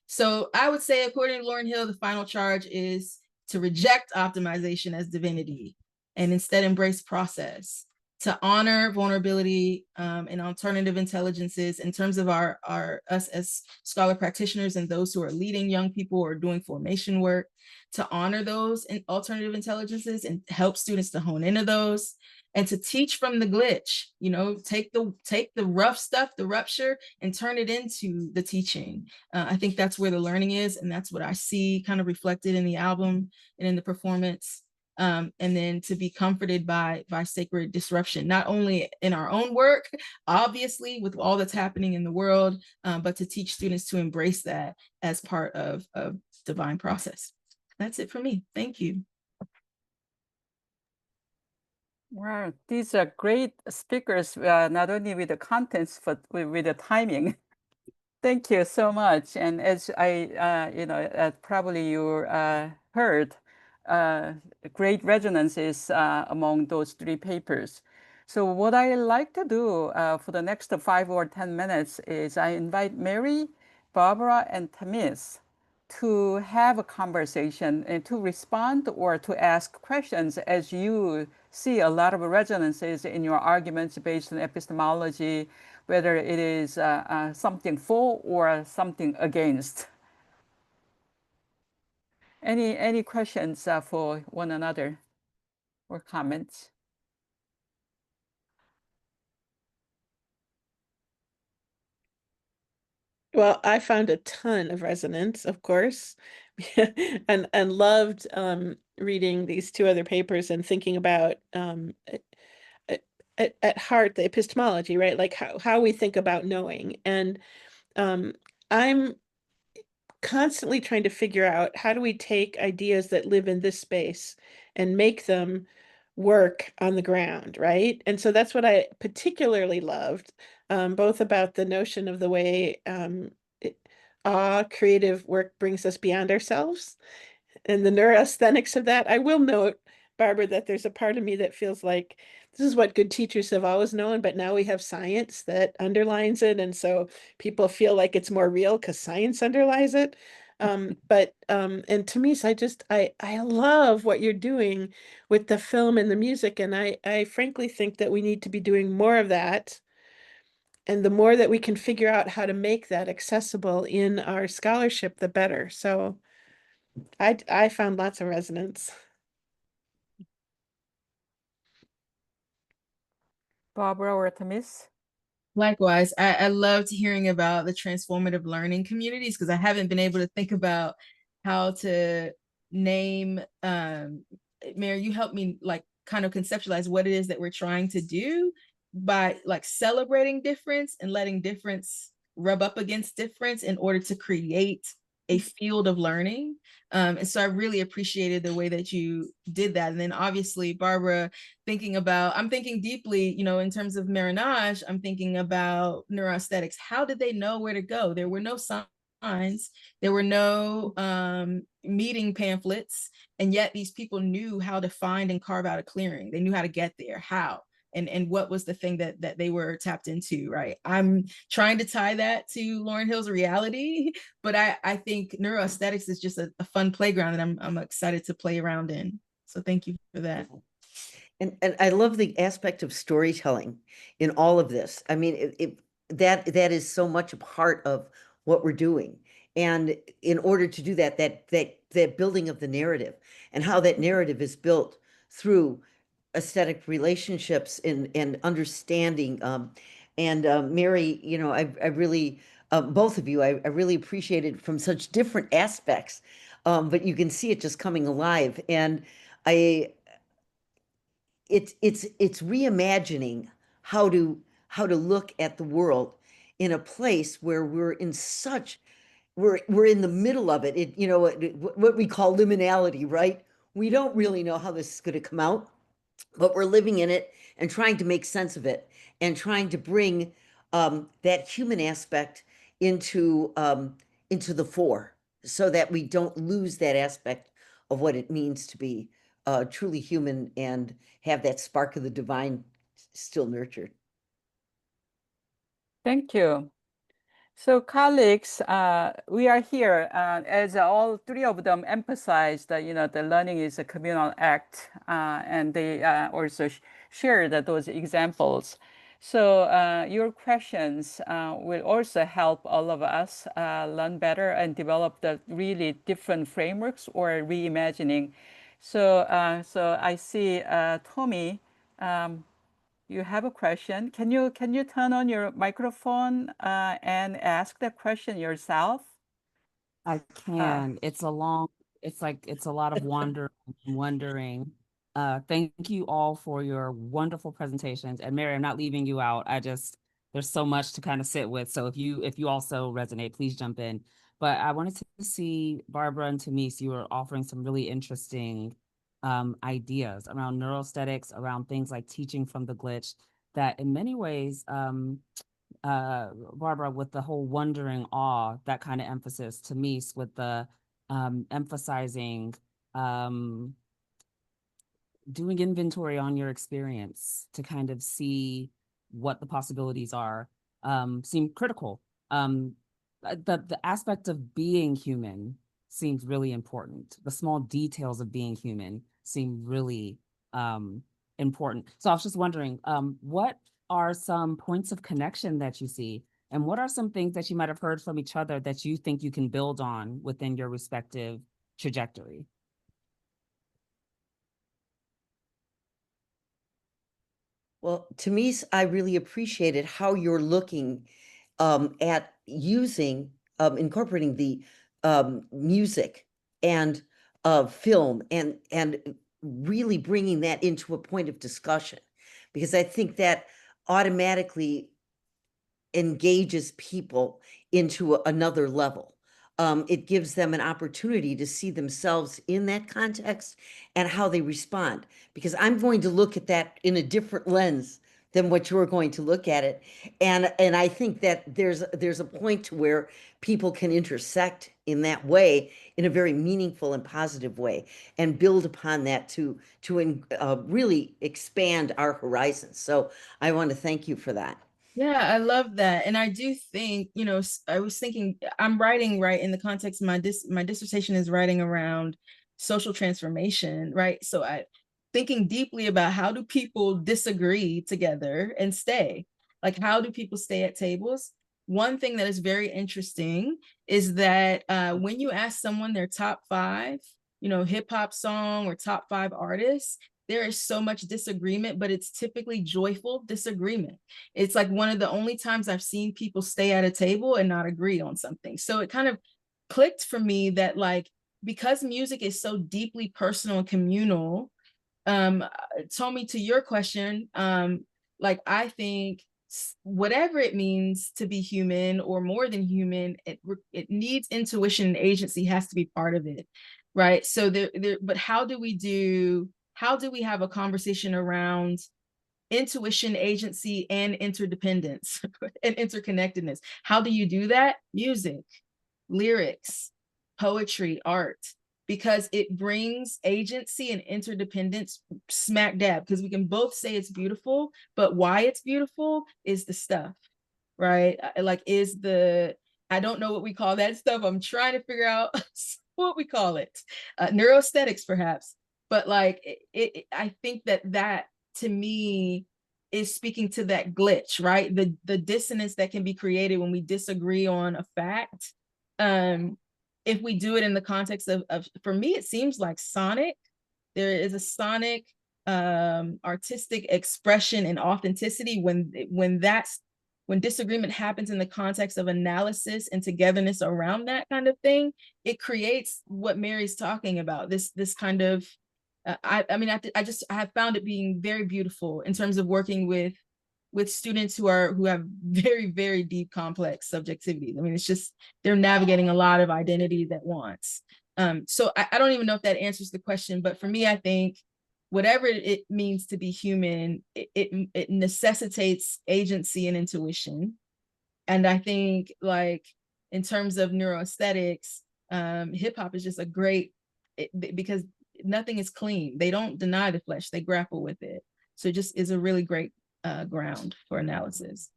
So I would say, according to Lauryn Hill, the final charge is to reject optimization as divinity and instead embrace process. to honor vulnerability and alternative intelligences in terms of us as scholar practitioners and those who are leading young people or doing formation work, to honor those alternative intelligences and help students to hone into those, and to teach from the glitch, you know, take the rough stuff, the rupture, and turn it into the teaching. I think that's where the learning is, and that's what I see kind of reflected in the album and in the performance. And then to be comforted by sacred disruption, not only in our own work, obviously with all that's happening in the world, but to teach students to embrace that as part of divine process. That's it for me. Thank you. Wow, these are great speakers, not only with the contents, but with the timing. Thank you so much. And as I, probably you heard, great resonances among those three papers. So what I like to do for the next 5 or 10 minutes is I invite Mary, Barbara, and Tamis to have a conversation and to respond or to ask questions as you see a lot of resonances in your arguments based on epistemology, whether it is something for or something against. Any questions for one another or comments? Well, I found a ton of resonance, of course, and loved reading these two other papers and thinking about at heart the epistemology, right? Like how we think about knowing. And I'm constantly trying to figure out how do we take ideas that live in this space and make them work on the ground, right? And so that's what I particularly loved, both about the notion of the way creative work brings us beyond ourselves and the neuroaesthetics of that. I will note, Barbara, that there's a part of me that feels like this is what good teachers have always known, but now we have science that underlines it. And so people feel like it's more real because science underlies it. And Tamis, I love what you're doing with the film and the music. And I frankly think that we need to be doing more of that. And the more that we can figure out how to make that accessible in our scholarship, the better. So I found lots of resonance. Barbara or Tamis? Likewise, I loved hearing about the transformative learning communities because I haven't been able to think about how to name. Mary, you helped me like kind of conceptualize what it is that we're trying to do by like celebrating difference and letting difference rub up against difference in order to create a field of learning. And so I really appreciated the way that you did that. And then obviously, Barbara, I'm thinking deeply, you know, in terms of Marinage, I'm thinking about neuroaesthetics. How did they know where to go? There were no signs, there were no meeting pamphlets, and yet these people knew how to find and carve out a clearing. They knew how to get there. How? And what was the thing that they were tapped into, right? I'm trying to tie that to Lauryn Hill's reality, but I think neuroaesthetics is just a fun playground that I'm excited to play around in. So thank you for that. And I love the aspect of storytelling in all of this. I mean, that is so much a part of what we're doing. And in order to do that building of the narrative and how that narrative is built through aesthetic relationships and understanding. Mary, you know, I really, both of you, I really appreciated from such different aspects, but you can see it just coming alive. And it's reimagining how to look at the world in a place where we're in such, we're in the middle of it. You know, what we call liminality, right? We don't really know how this is going to come out, but we're living in it and trying to make sense of it and trying to bring that human aspect into the fore so that we don't lose that aspect of what it means to be truly human and have that spark of the divine still nurtured. Thank you. So colleagues, we are here as all three of them emphasized that, the learning is a communal act, and they also shared those examples. So your questions will also help all of us learn better and develop the really different frameworks or reimagining. So, so I see Tommy. You have a question. Can you turn on your microphone and ask the question yourself? I can. It's a long, it's a lot of wondering. Thank you all for your wonderful presentations. And Mary, I'm not leaving you out. There's so much to kind of sit with. So if you also resonate, please jump in. But I wanted to see Barbara and Tamis, you were offering some really interesting ideas around neuroaesthetics, around things like teaching from the glitch, that in many ways, Barbara, with the whole wondering awe, that kind of emphasis, to me, with the emphasizing doing inventory on your experience to kind of see what the possibilities are, seem critical. The aspect of being human seems really important. The small details of being human seem really important. So I was just wondering, what are some points of connection that you see? And what are some things that you might have heard from each other that you think you can build on within your respective trajectory? Well, Tamis, I really appreciated how you're looking at using, incorporating the music and film and really bringing that into a point of discussion, because I think that automatically engages people into another level. It gives them an opportunity to see themselves in that context and how they respond, because I'm going to look at that in a different lens than what you're going to look at it. And I think that there's a point to where people can intersect in that way, in a very meaningful and positive way, and build upon that to really expand our horizons. So I want to thank you for that. Yeah, I love that. And I do think, I was thinking, I'm writing, right, in the context of my dissertation is writing around social transformation, right? So thinking deeply about how do people disagree together and stay? Like, how do people stay at tables? One thing that is very interesting is that when you ask someone their top 5, hip hop song or top 5 artists, there is so much disagreement, but it's typically joyful disagreement. It's like one of the only times I've seen people stay at a table and not agree on something. So it kind of clicked for me that, like, because music is so deeply personal and communal, Tommy, to your question, like, I think whatever it means to be human or more than human, it needs intuition and agency has to be part of it, right? So but how do we have a conversation around intuition, agency, and interdependence and interconnectedness? How do you do that? Music, lyrics, poetry, art, because it brings agency and interdependence smack dab, because we can both say it's beautiful, but why it's beautiful is the stuff, right? Like, I don't know what we call that stuff. I'm trying to figure out what we call it. Neuroaesthetics, perhaps. But like, I think that to me is speaking to that glitch, right? The dissonance that can be created when we disagree on a fact. If we do it in the context of for me, it seems like sonic. There is a sonic artistic expression and authenticity when disagreement happens in the context of analysis and togetherness around that kind of thing. It creates what Mary's talking about, this kind of I have found it being very beautiful in terms of working with students who have very, very deep, complex subjectivities. I mean, it's just, they're navigating a lot of identities at once. So I don't even know if that answers the question, but for me, I think whatever it means to be human, it necessitates agency and intuition. And I think, like, in terms of neuroaesthetics, hip hop is just a great, because nothing is clean. They don't deny the flesh, they grapple with it. So it just is a really great ground for analysis.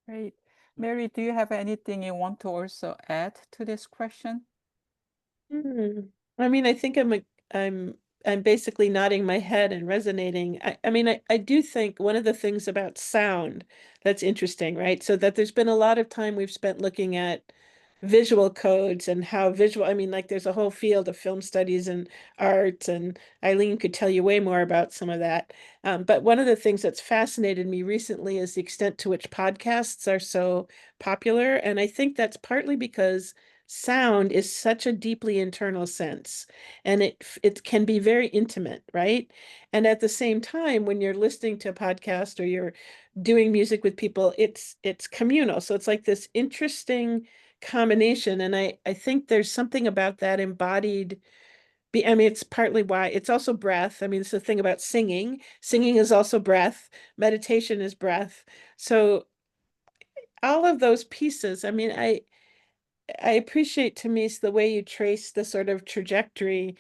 Great. Mary, do you have anything you want to also add to this question? I mean, I think I'm basically nodding my head and resonating. I mean, I do think one of the things about sound that's interesting, right? So that there's been a lot of time we've spent looking at visual codes and how visual, I mean, like there's a whole field of film studies and art, and Eileen could tell you way more about some of that. But one of the things that's fascinated me recently is the extent to which podcasts are so popular. And I think that's partly because sound is such a deeply internal sense, and it can be very intimate, right? And at the same time, when you're listening to a podcast or you're doing music with people, it's communal. So it's like this interesting combination. And I think there's something about that embodied. I mean, it's partly why it's also breath. I mean, it's the thing about singing. Singing is also breath. Meditation is breath. So all of those pieces, I mean, I appreciate, Tamis, the way you trace the sort of trajectory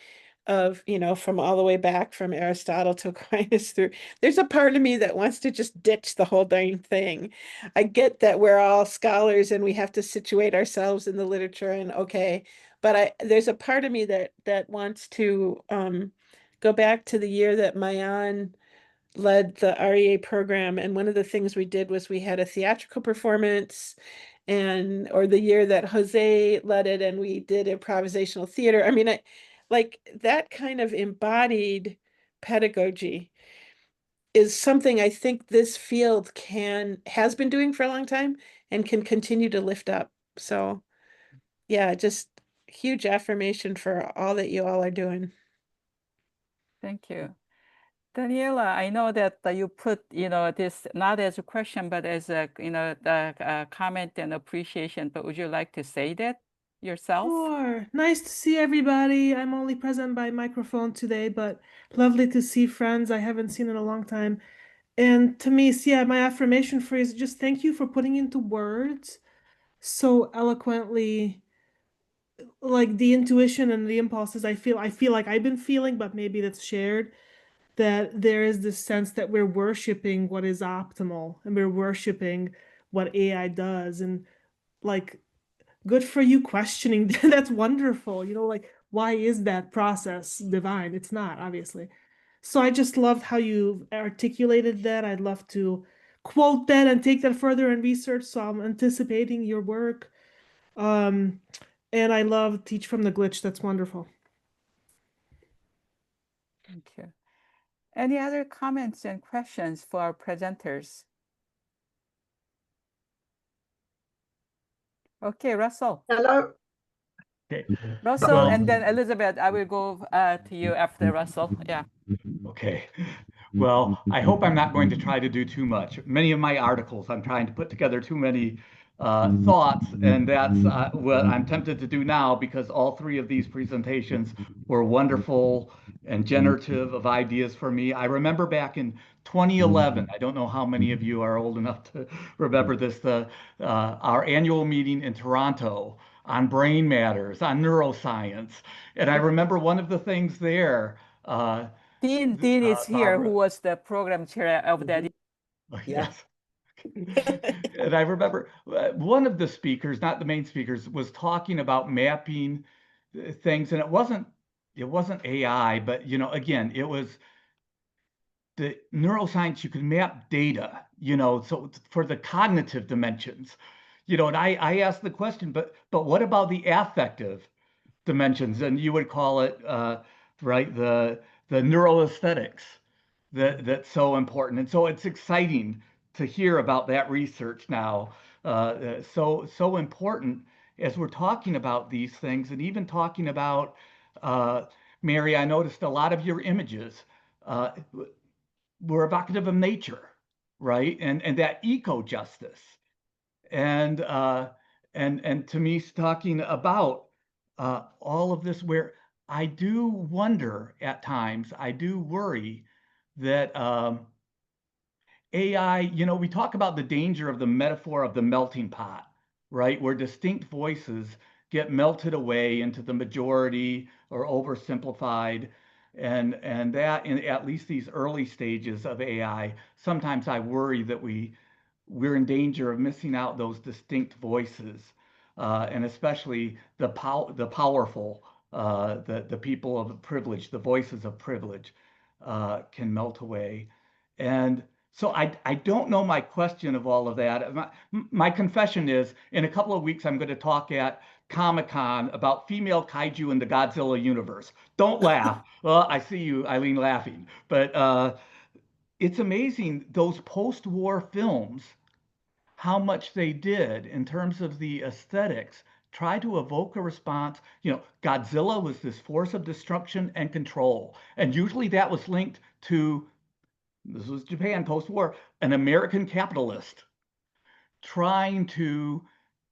of, from all the way back from Aristotle to Aquinas through. There's a part of me that wants to just ditch the whole darn thing. I get that we're all scholars and we have to situate ourselves in the literature, and okay, but there's a part of me that wants to go back to the year that Mayan led the REA program, and one of the things we did was we had a theatrical performance, or the year that Jose led it and we did improvisational theater. I mean, like that kind of embodied pedagogy is something I think this field has been doing for a long time and can continue to lift up. So yeah, just huge affirmation for all that you all are doing. Thank you. Daniela, I know that you put, this not as a question, but as a, the comment and appreciation, but would you like to say that yourself? Sure. Nice to see everybody. I'm only present by microphone today, but lovely to see friends I haven't seen in a long time. And to me, yeah, my affirmation for you is just thank you for putting into words so eloquently, like the intuition and the impulses I feel like I've been feeling, but maybe that's shared, that there is this sense that we're worshiping what is optimal and we're worshiping what AI does. And like, good for you questioning. That's wonderful. Like, why is that process divine? It's not, obviously. So I just loved how you articulated that. I'd love to quote that and take that further in research. So I'm anticipating your work. And I love Teach from the Glitch. That's wonderful. Thank you. Any other comments and questions for our presenters? Okay, Russell. Hello. Okay. Russell, and then Elizabeth, I will go to you after Russell. Yeah. Okay. Well, I hope I'm not going to try to do too much. Many of my articles, I'm trying to put together too many thoughts, and that's what I'm tempted to do now, because all three of these presentations were wonderful and generative of ideas for me. I remember back in 2011, I don't know how many of you are old enough to remember this, our annual meeting in Toronto on brain matters, on neuroscience. And I remember one of the things there, Dean is here, who was the program chair of that. Yes. And I remember one of the speakers, not the main speakers, was talking about mapping things, and it wasn't AI, but again, it was the neuroscience. You could map data, so for the cognitive dimensions, and I asked the question, but what about the affective dimensions? And you would call it right, the neuroaesthetics that's so important. And so it's exciting to hear about that research now. So important as we're talking about these things, and even talking about, Mary, I noticed a lot of your images were evocative of nature, right? And that eco-justice. And to me, talking about all of this, where I do wonder at times, I do worry that AI, we talk about the danger of the metaphor of the melting pot, right? Where distinct voices get melted away into the majority or oversimplified. And that in at least these early stages of AI, sometimes I worry that we we're in danger of missing out those distinct voices, and especially the powerful, the people of privilege, the voices of privilege, can melt away. And so I don't know my question of all of that. My confession is, in a couple of weeks, I'm going to talk at Comic-Con about female kaiju in the Godzilla universe. Don't laugh. Well, I see you, Eileen, laughing. But it's amazing, those post-war films, how much they did in terms of the aesthetics, try to evoke a response. You know, Godzilla was this force of destruction and control. And usually that was linked to, this was Japan post-war, an American capitalist trying to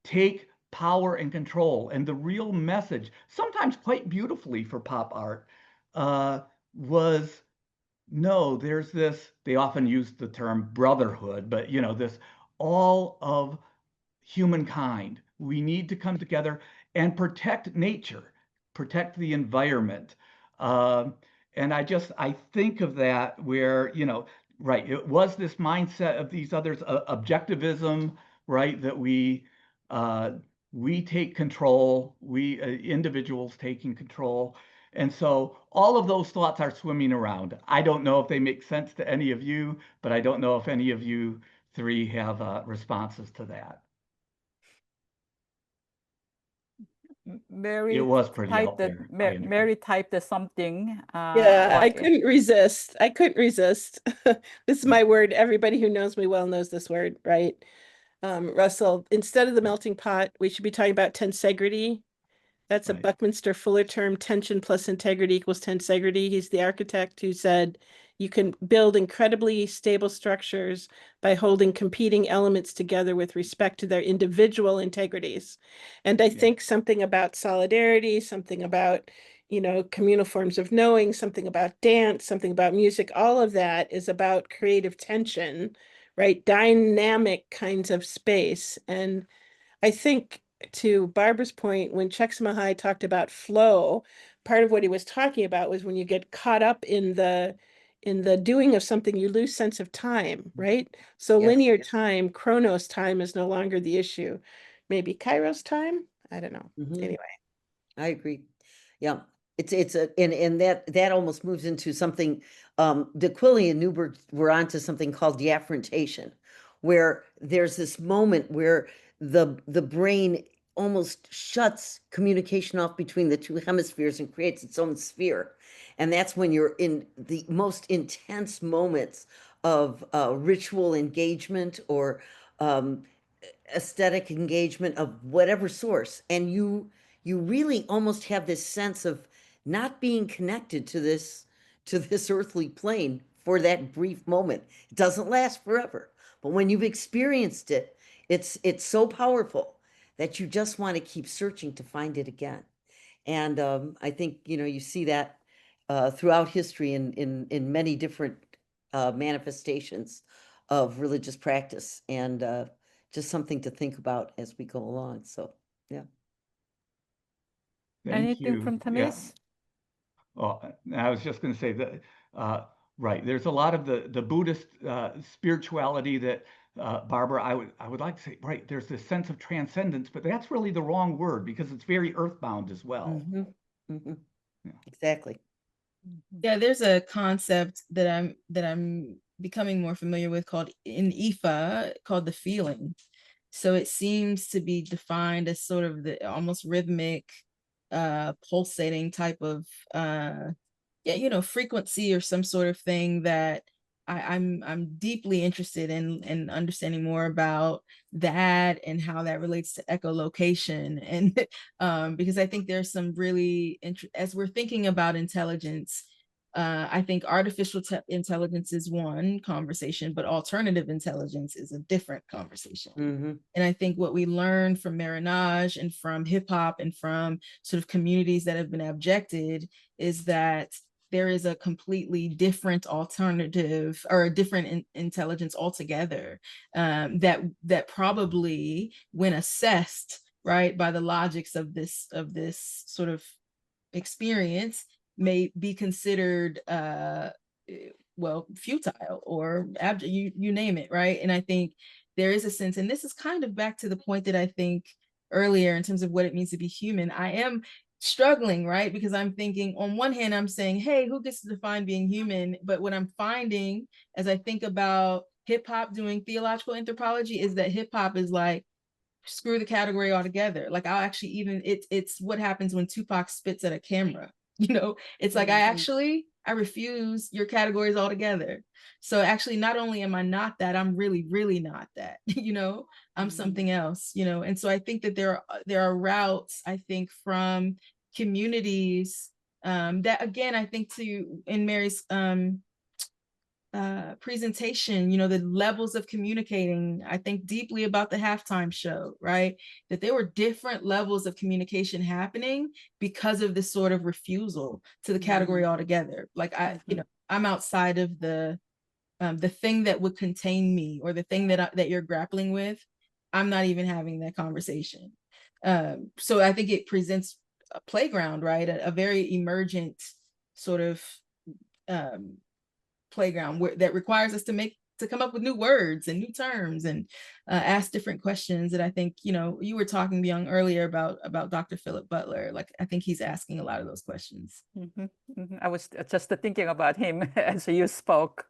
take power and control. And the real message, sometimes quite beautifully for pop art, was no, there's this, they often use the term brotherhood, but you know, this all of humankind. We need to come together and protect nature, protect the environment. And I think of that where, you know, right, it was this mindset of these others, objectivism, right, that we take control, we individuals taking control. And so all of those thoughts are swimming around. I don't know if they make sense to any of you, but I don't know if any of you three have responses to that. Mary It was pretty out typed there. Mary typed something. Yeah, I like- couldn't resist. I couldn't resist. This is my word. Everybody who knows me well knows this word, right? Russell, instead of the melting pot, we should be talking about tensegrity. That's a Right. Buckminster Fuller term. Tension plus integrity equals tensegrity. He's the architect who said you can build incredibly stable structures by holding competing elements together with respect to their individual integrities. And I think something about solidarity, something about, you know, communal forms of knowing, something about dance, something about music, all of that is about creative tension, right? Dynamic kinds of space. And I think, to Barbara's point, when Csikszentmihalyi talked about flow, part of what he was talking about was when you get caught up in the doing of something, you lose sense of time, right? So Yes. linear time, chronos time is no longer the issue. Maybe kairos time? I don't know. Mhm. Anyway. I agree. Yeah. And that almost moves into something, de Quilly and Newberg were onto something called deafferentation, where there's this moment where the brain almost shuts communication off between the two hemispheres and creates its own sphere. And that's when you're in the most intense moments of ritual engagement or aesthetic engagement of whatever source. And you really almost have this sense of not being connected to this earthly plane for that brief moment. It doesn't last forever, but when you've experienced it, it's so powerful that you just want to keep searching to find it again. And I think, you know, you see that throughout history in many different manifestations of religious practice, and just something to think about as we go along. So, yeah. Thank Anything you. from Tamis? Oh, I was just going to say that, right, there's a lot of the Buddhist spirituality that, Barbara, I would like to say, right, there's this sense of transcendence, but that's really the wrong word because it's very earthbound as well. Exactly. Yeah, there's a concept that I'm becoming more familiar with called in IFA, called the feeling. So it seems to be defined as sort of the almost rhythmic, pulsating type of frequency or some sort of thing that I'm deeply interested in understanding more about that and how that relates to echolocation. And because I think there's some really as we're thinking about intelligence, I think artificial intelligence is one conversation, but alternative intelligence is a different conversation. And I think what we learned from Marinage and from hip hop and from sort of communities that have been abjected is that there is a completely different alternative or a different intelligence altogether, that probably, when assessed right by the logics of this sort of experience, may be considered futile or abject, you name it, right? And I think there is a sense, and this is kind of back to the point that I think earlier in terms of what it means to be human. I am struggling, right? Because I'm thinking on one hand, I'm saying, hey, who gets to define being human? But what I'm finding as I think about hip hop doing theological anthropology is that hip hop is like, screw the category altogether. Like I'll actually even, it's what happens when Tupac spits at a camera. You know, it's like, I refuse your categories altogether. So actually, not only am I not that, I'm really, really not that, you know, I'm something else, you know? And so I think that there are routes, I think, from communities that, again, I think in Mary's presentation, you know, the levels of communicating. I think deeply about the halftime show, right? That there were different levels of communication happening because of this sort of refusal to the category altogether. Like you know, I'm outside of the thing that would contain me, or the thing that you're grappling with. I'm not even having that conversation. So I think it presents a playground, right? A very emergent sort of playground that requires us to come up with new words and new terms and ask different questions. That I think, you know, you were talking, Byung, earlier about Dr. Philip Butler. Like, I think he's asking a lot of those questions. I was just thinking about him as you spoke.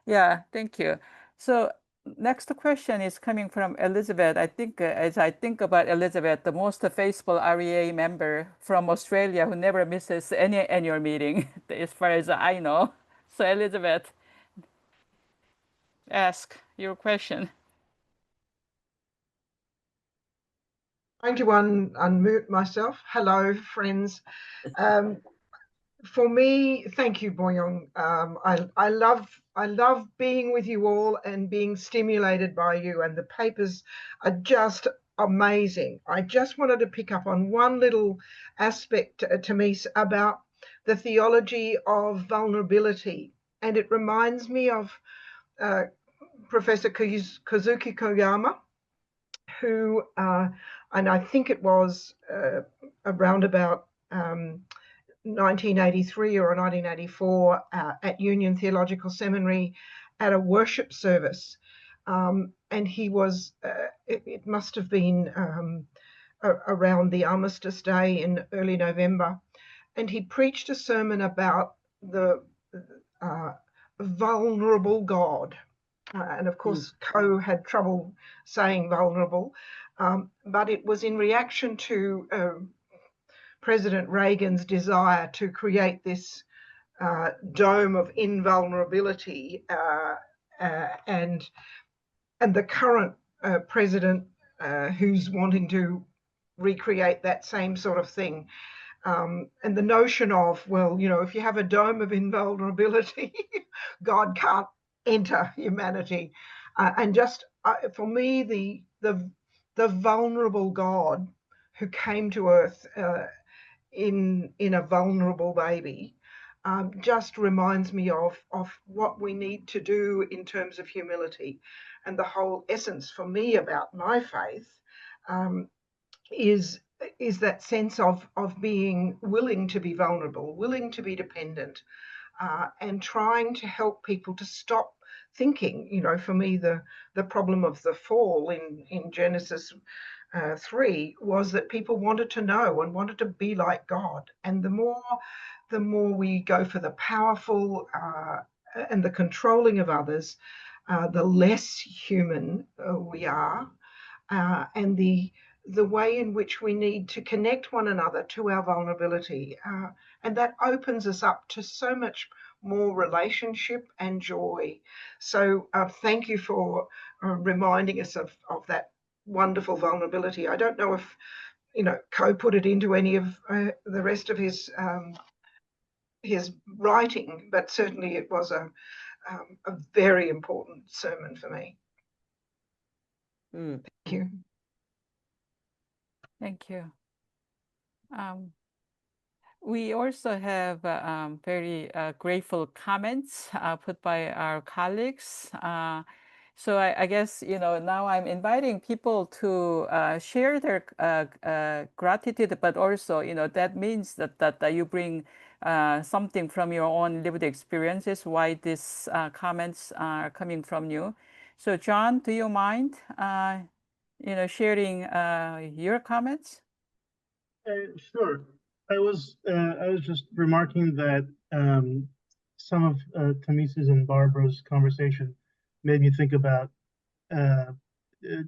Yeah, thank you. So next question is coming from Elizabeth. I think as I think about Elizabeth, the most faithful REA member from Australia who never misses any annual meeting, as far as I know. So Elizabeth, ask your question. I'm going to unmute myself. Hello, friends. For me, thank you, Boyong. I love being with you all and being stimulated by you, and the papers are just amazing. I just wanted to pick up on one little aspect, Tamis, about the theology of vulnerability, and it reminds me of Professor Kazuki Koyama, who, and I think it was around about 1983 or 1984 at Union Theological Seminary at a worship service. And he was, it must have been around the Armistice Day in early November. And he preached a sermon about the vulnerable God. And of course, Ko had trouble saying vulnerable, but it was in reaction to President Reagan's desire to create this dome of invulnerability, and the current president who's wanting to recreate that same sort of thing. And the notion of, well, you know, if you have a dome of invulnerability, God can't enter humanity. And just for me, the vulnerable God who came to earth in a vulnerable baby just reminds me of what we need to do in terms of humility. And the whole essence for me about my faith is that sense of being willing to be vulnerable, willing to be dependent, and trying to help people to stop thinking. You know, for me, the problem of the fall in Genesis 3 was that people wanted to know and wanted to be like God. And the more we go for the powerful and the controlling of others, the less human we are, and the way in which we need to connect one another to our vulnerability. And that opens us up to so much more relationship and joy. So thank you for reminding us of that wonderful vulnerability. I don't know if, you know, Ko put it into any of the rest of his writing, but certainly it was a very important sermon for me. Thank you. Thank you. We also have very grateful comments put by our colleagues. So I guess, you know, now I'm inviting people to share their gratitude, but also, you know, that means that you bring something from your own lived experiences, why these comments are coming from you. So John, do you mind, sharing your comments? Sure. I was just remarking that some of Tamisa's and Barbara's conversation made me think about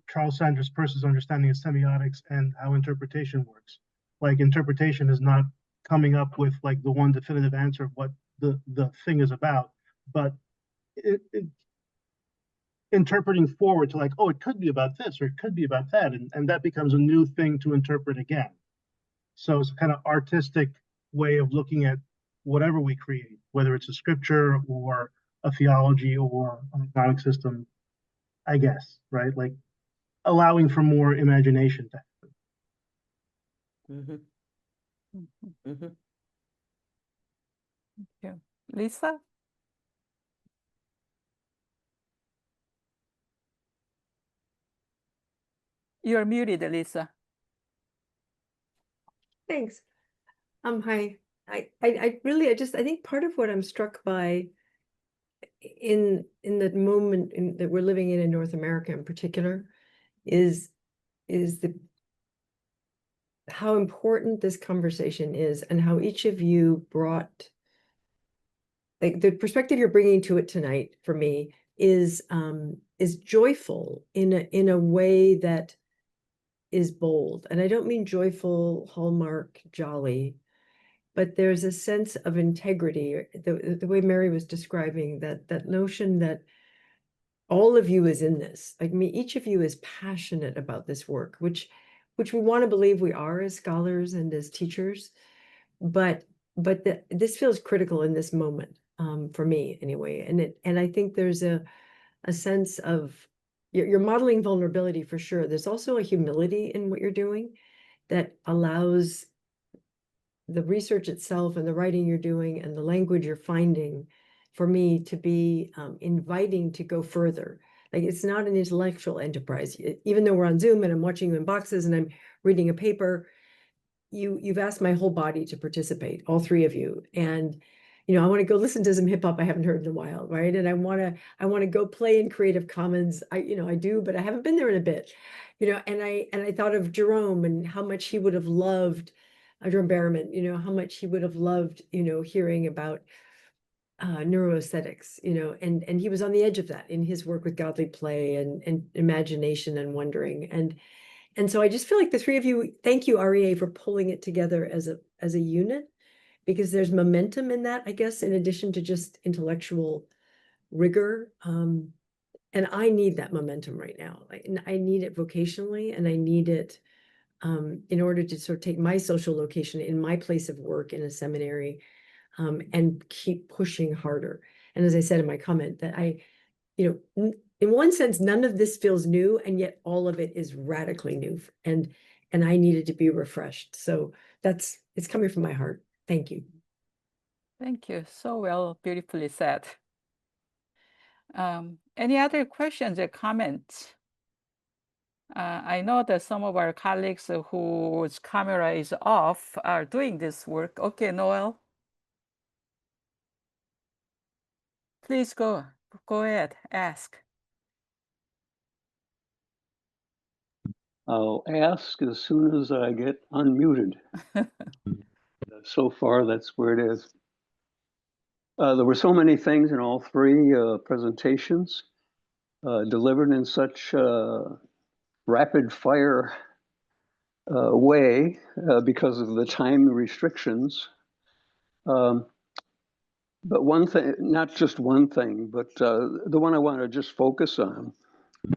Charles Sanders Peirce's understanding of semiotics and how interpretation works. Like interpretation is not coming up with like the one definitive answer of what the thing is about, but interpreting forward to like, oh, it could be about this or it could be about that, and that becomes a new thing to interpret again. So it's a kind of artistic way of looking at whatever we create, whether it's a scripture or a theology or an economic system, I guess, right? Like allowing for more imagination to happen. Mm-hmm. Thank you. Lisa? You're muted, Lisa. Thanks. Hi. I think part of what I'm struck by in the moment that we're living in North America in particular is how important this conversation is and how each of you brought, like the perspective you're bringing to it tonight for me is joyful in a way that is bold. And I don't mean joyful, hallmark, jolly, but there's a sense of integrity. The way Mary was describing that notion that all of you is in this. Like me, each of you is passionate about this work, which we want to believe we are as scholars and as teachers, but this feels critical in this moment, for me anyway. And I think there's a sense of you're modeling vulnerability for sure. There's also a humility in what you're doing that allows the research itself and the writing you're doing and the language you're finding for me to be inviting to go further. Like it's not an intellectual enterprise. Even though we're on Zoom and I'm watching you in boxes and I'm reading a paper, you've asked my whole body to participate, all three of you. And I want to go listen to some hip hop I haven't heard in a while, right? And I want to go play in Creative Commons. I do, but I haven't been there in a bit. And I thought of Jerome and how much he would have loved Jerome Berriman, how much he would have loved, hearing about neuroaesthetics, and he was on the edge of that in his work with godly play and imagination and wondering. And so I just feel like the three of you, thank you, REA, for pulling it together as a unit, because there's momentum in that, I guess, in addition to just intellectual rigor. And I need that momentum right now. I need it vocationally, and I need it in order to sort of take my social location in my place of work in a seminary, and keep pushing harder. And as I said in my comment, that in one sense, none of this feels new, and yet all of it is radically new, and I needed to be refreshed. So it's coming from my heart. Thank you. Thank you. So well, beautifully said. Any other questions or comments? I know that some of our colleagues whose camera is off are doing this work. Okay, Noel. Please go ahead, ask. I'll ask as soon as I get unmuted. So far, that's where it is. There were so many things in all three presentations delivered in such rapid fire way because of the time restrictions. But one thing, not just one thing, but the one I want to just focus on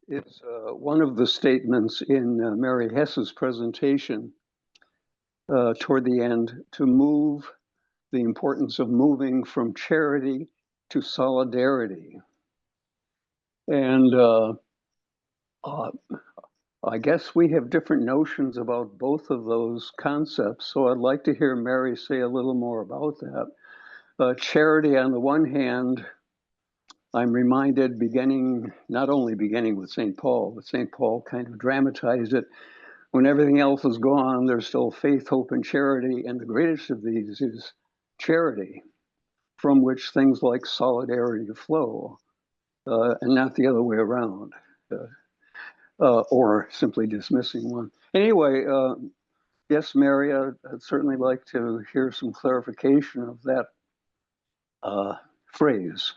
is one of the statements in Mary Hess's presentation toward the end, to move, the importance of moving from charity to solidarity. And I guess we have different notions about both of those concepts. So I'd like to hear Mary say a little more about that. Charity, on the one hand, I'm reminded not only beginning with St. Paul, but St. Paul kind of dramatized it. When everything else is gone, there's still faith, hope, and charity. And the greatest of these is charity, from which things like solidarity flow. and not the other way around, or simply dismissing one. Anyway, yes, Mary, I'd certainly like to hear some clarification of that phrase.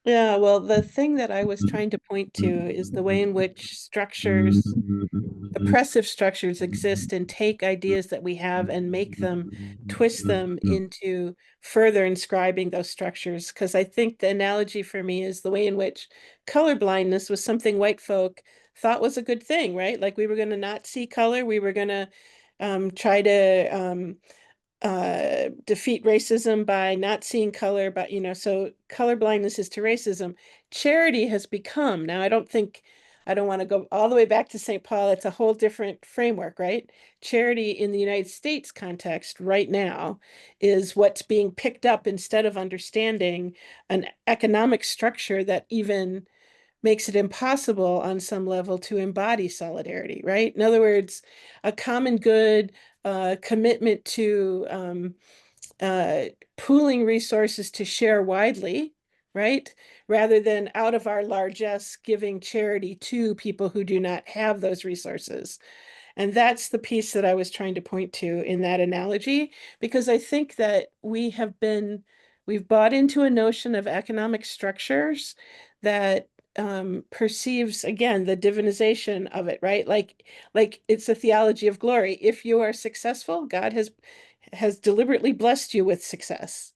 Yeah, well, the thing that I was trying to point to is the way in which structures, oppressive structures exist and take ideas that we have and make them, twist them into further inscribing those structures. Because I think the analogy for me is the way in which color blindness was something white folk thought was a good thing, right? Like we were going to not see color, we were going to try to defeat racism by not seeing color, but so color blindness is to racism. Charity has become, now I don't want to go all the way back to St. Paul. It's a whole different framework, right? Charity in the United States context right now is what's being picked up instead of understanding an economic structure that even makes it impossible on some level to embody solidarity, right? In other words, a common good, commitment to pooling resources to share widely, right? Rather than out of our largesse giving charity to people who do not have those resources. And that's the piece that I was trying to point to in that analogy, because I think that we've bought into a notion of economic structures that perceives, again, the divinization of it, right? Like it's a theology of glory. If you are successful, God has deliberately blessed you with success.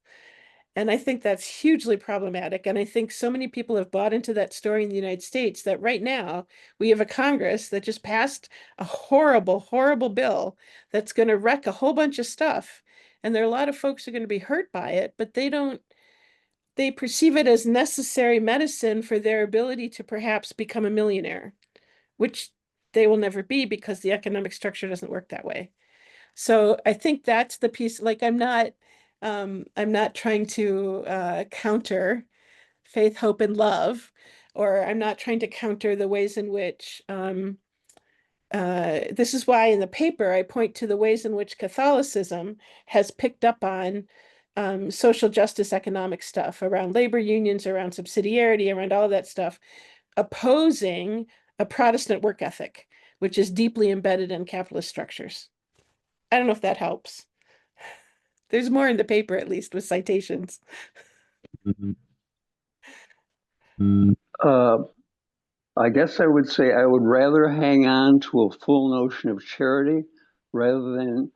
And I think that's hugely problematic. And I think so many people have bought into that story in the United States that right now we have a Congress that just passed a horrible, horrible bill that's going to wreck a whole bunch of stuff. And there are a lot of folks who are going to be hurt by it, but they perceive it as necessary medicine for their ability to perhaps become a millionaire, which they will never be because the economic structure doesn't work that way. So I think that's the piece. Like I'm not trying to counter faith, hope, and love, or I'm not trying to counter the ways in which this is why in the paper I point to the ways in which Catholicism has picked up on social justice economic stuff around labor unions, around subsidiarity, around all of that stuff, opposing a Protestant work ethic, which is deeply embedded in capitalist structures. I don't know if that helps. There's more in the paper, at least, with citations. I guess I would say I would rather hang on to a full notion of charity rather than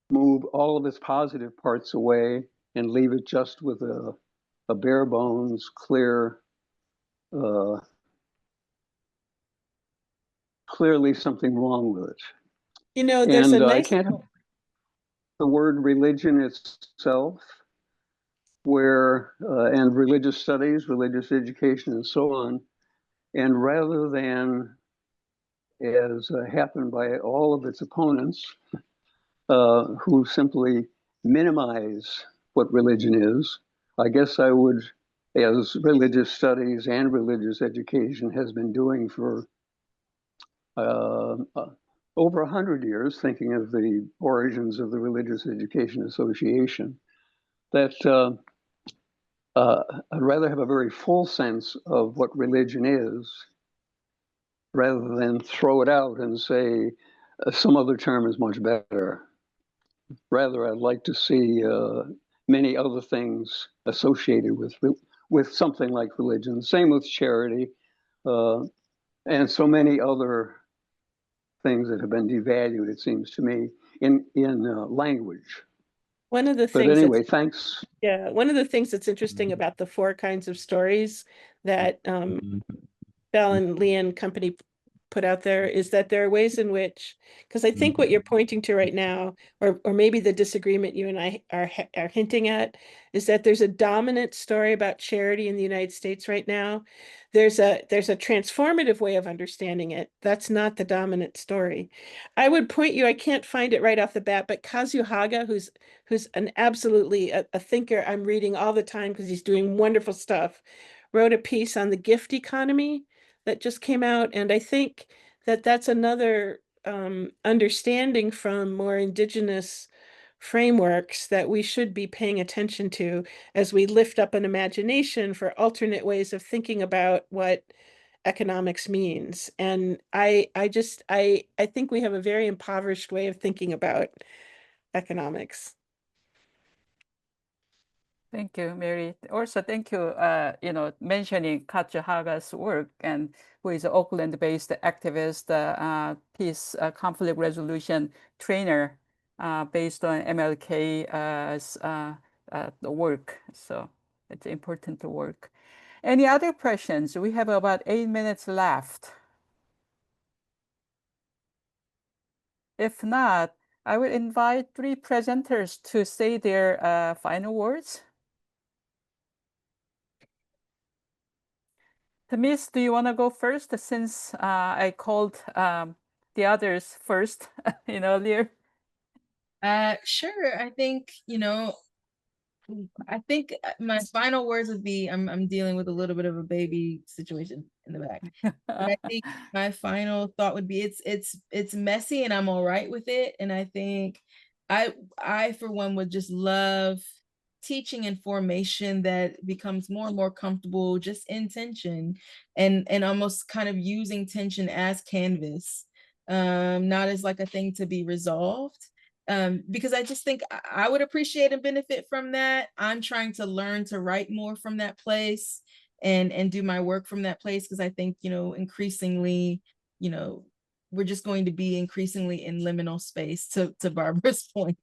move all of its positive parts away and leave it just with a bare bones, clear, clearly something wrong with it. There's a nice... I can't help the word religion itself, where, and religious studies, religious education, and so on. And rather than, as happened by all of its opponents, who simply minimize what religion is, I guess I would, as religious studies and religious education has been doing for over 100 years, thinking of the origins of the Religious Education Association, that I'd rather have a very full sense of what religion is rather than throw it out and say some other term is much better. Rather, I'd like to see many other things associated with something like religion. Same with charity, and so many other things that have been devalued, it seems to me, in language. One of the things. But anyway, thanks. Yeah, one of the things that's interesting about the 4 kinds of stories that Bell and Lee and company put out there is that there are ways in which, because I think what you're pointing to right now, or maybe the disagreement you and I are hinting at, is that there's a dominant story about charity in the United States right now. There's a transformative way of understanding it. That's not the dominant story. I would point you, I can't find it right off the bat, but Kazu Haga, who's an absolutely a thinker I'm reading all the time because he's doing wonderful stuff, wrote a piece on the gift economy that just came out. And I think that that's another understanding from more indigenous frameworks that we should be paying attention to as we lift up an imagination for alternate ways of thinking about what economics means. And I think we have a very impoverished way of thinking about economics. Thank you, Mary. Also, thank you, mentioning Katja Haga's work, and who is an Oakland-based activist, peace conflict resolution trainer, based on MLK's the work. So it's important to work. Any other questions? We have about 8 minutes left. If not, I will invite 3 presenters to say their final words. Tamis, do you want to go first, since I called the others first earlier? Sure. I think, I think my final words would be, I'm dealing with a little bit of a baby situation in the back. But I think my final thought would be it's messy and I'm all right with it. And I think I for one would just love teaching and formation that becomes more and more comfortable just in tension and almost kind of using tension as canvas, not as like a thing to be resolved. Because I just think I would appreciate and benefit from that. I'm trying to learn to write more from that place and do my work from that place, because I think, increasingly, we're just going to be increasingly in liminal space, to Barbara's point.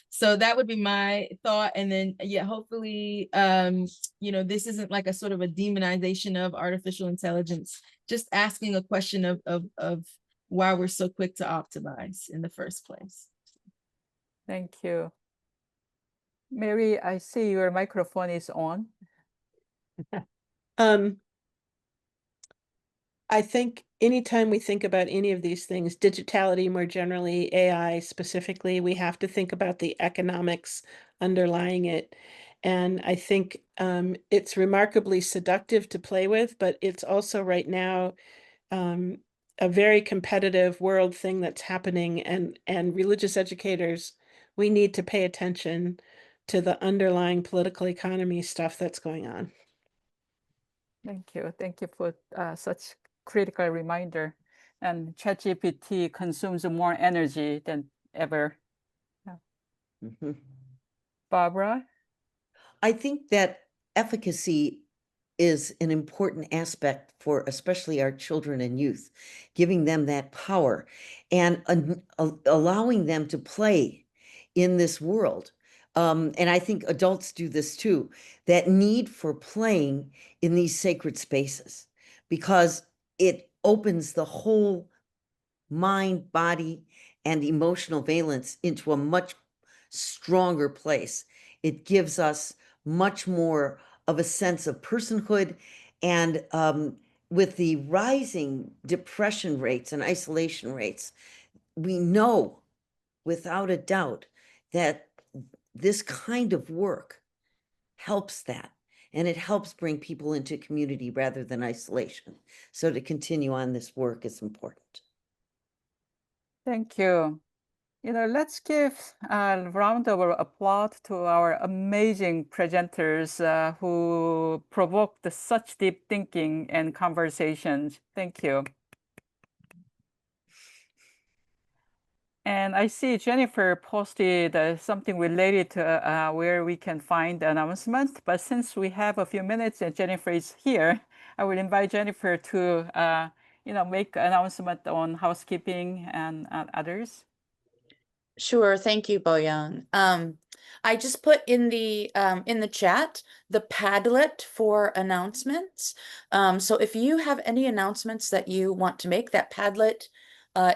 So that would be my thought. And then, yeah, hopefully, this isn't like a sort of a demonization of artificial intelligence, just asking a question of why we're so quick to optimize in the first place. Thank you. Mary, I see your microphone is on. I think anytime we think about any of these things, digitality more generally, AI specifically, we have to think about the economics underlying it. And I think it's remarkably seductive to play with, but it's also right now a very competitive world thing that's happening, and religious educators, we need to pay attention to the underlying political economy stuff that's going on. Thank you. Thank you for such critical reminder. And ChatGPT consumes more energy than ever. Yeah. Barbara? I think that efficacy is an important aspect for especially our children and youth, giving them that power and allowing them to play in this world. And I think adults do this too, that need for playing in these sacred spaces, because it opens the whole mind, body, and emotional valence into a much stronger place. It gives us much more of a sense of personhood. And with the rising depression rates and isolation rates, we know without a doubt that this kind of work helps that. And it helps bring people into community rather than isolation. So to continue on this work is important. Thank you. Let's give a round of applause to our amazing presenters who provoked such deep thinking and conversations. Thank you. And I see Jennifer posted something related to where we can find the announcement. But since we have a few minutes and Jennifer is here, I will invite Jennifer to make an announcement on housekeeping and others. Sure, thank you, Boyoung. I just put in the chat the Padlet for announcements. So if you have any announcements that you want to make, that Padlet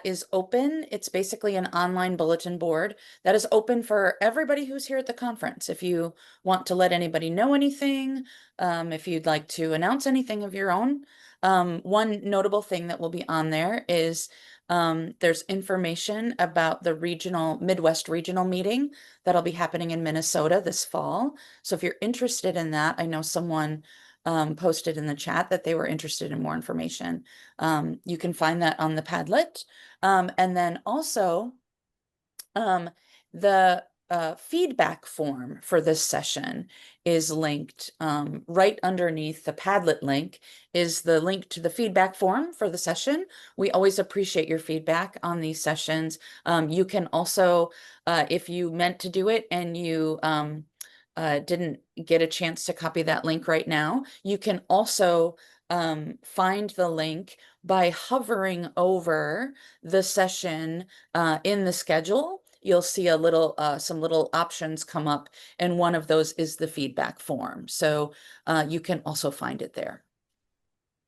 is open. It's basically an online bulletin board that is open for everybody who's here at the conference. If you want to let anybody know anything, if you'd like to announce anything of your own. One notable thing that will be on there is there's information about the Midwest regional meeting that'll be happening in Minnesota this fall. So if you're interested in that, I know someone posted in the chat that they were interested in more information. You can find that on the Padlet. And then also, the feedback form for this session is linked right underneath the Padlet link is the link to the feedback form for the session. We always appreciate your feedback on these sessions. You can also, if you meant to do it and you didn't get a chance to copy that link right now, you can also find the link by hovering over the session in the schedule. You'll see a little, some little options come up, and one of those is the feedback form. So you can also find it there.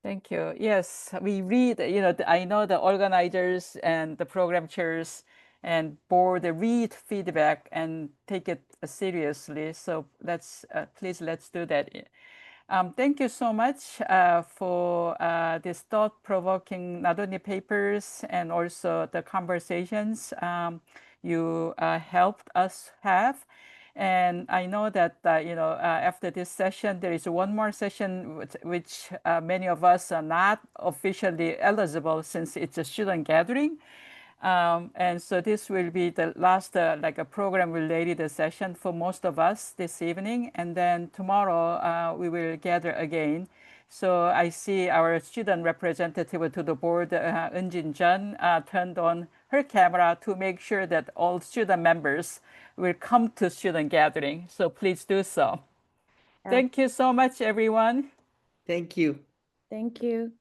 Thank you. Yes, we read, I know the organizers and the program chairs and board read feedback and take it seriously. So please let's do that. Thank you so much for this thought-provoking not only papers and also the conversations you helped us have. And I know that after this session, there is one more session which many of us are not officially eligible since it's a student gathering. And so this will be the last like a program-related session for most of us this evening. And then tomorrow we will gather again. So I see our student representative to the board, Eunjin Jeon, turned on her camera to make sure that all student members will come to student gathering. So please do so. Thank you so much, everyone. Thank you. Thank you.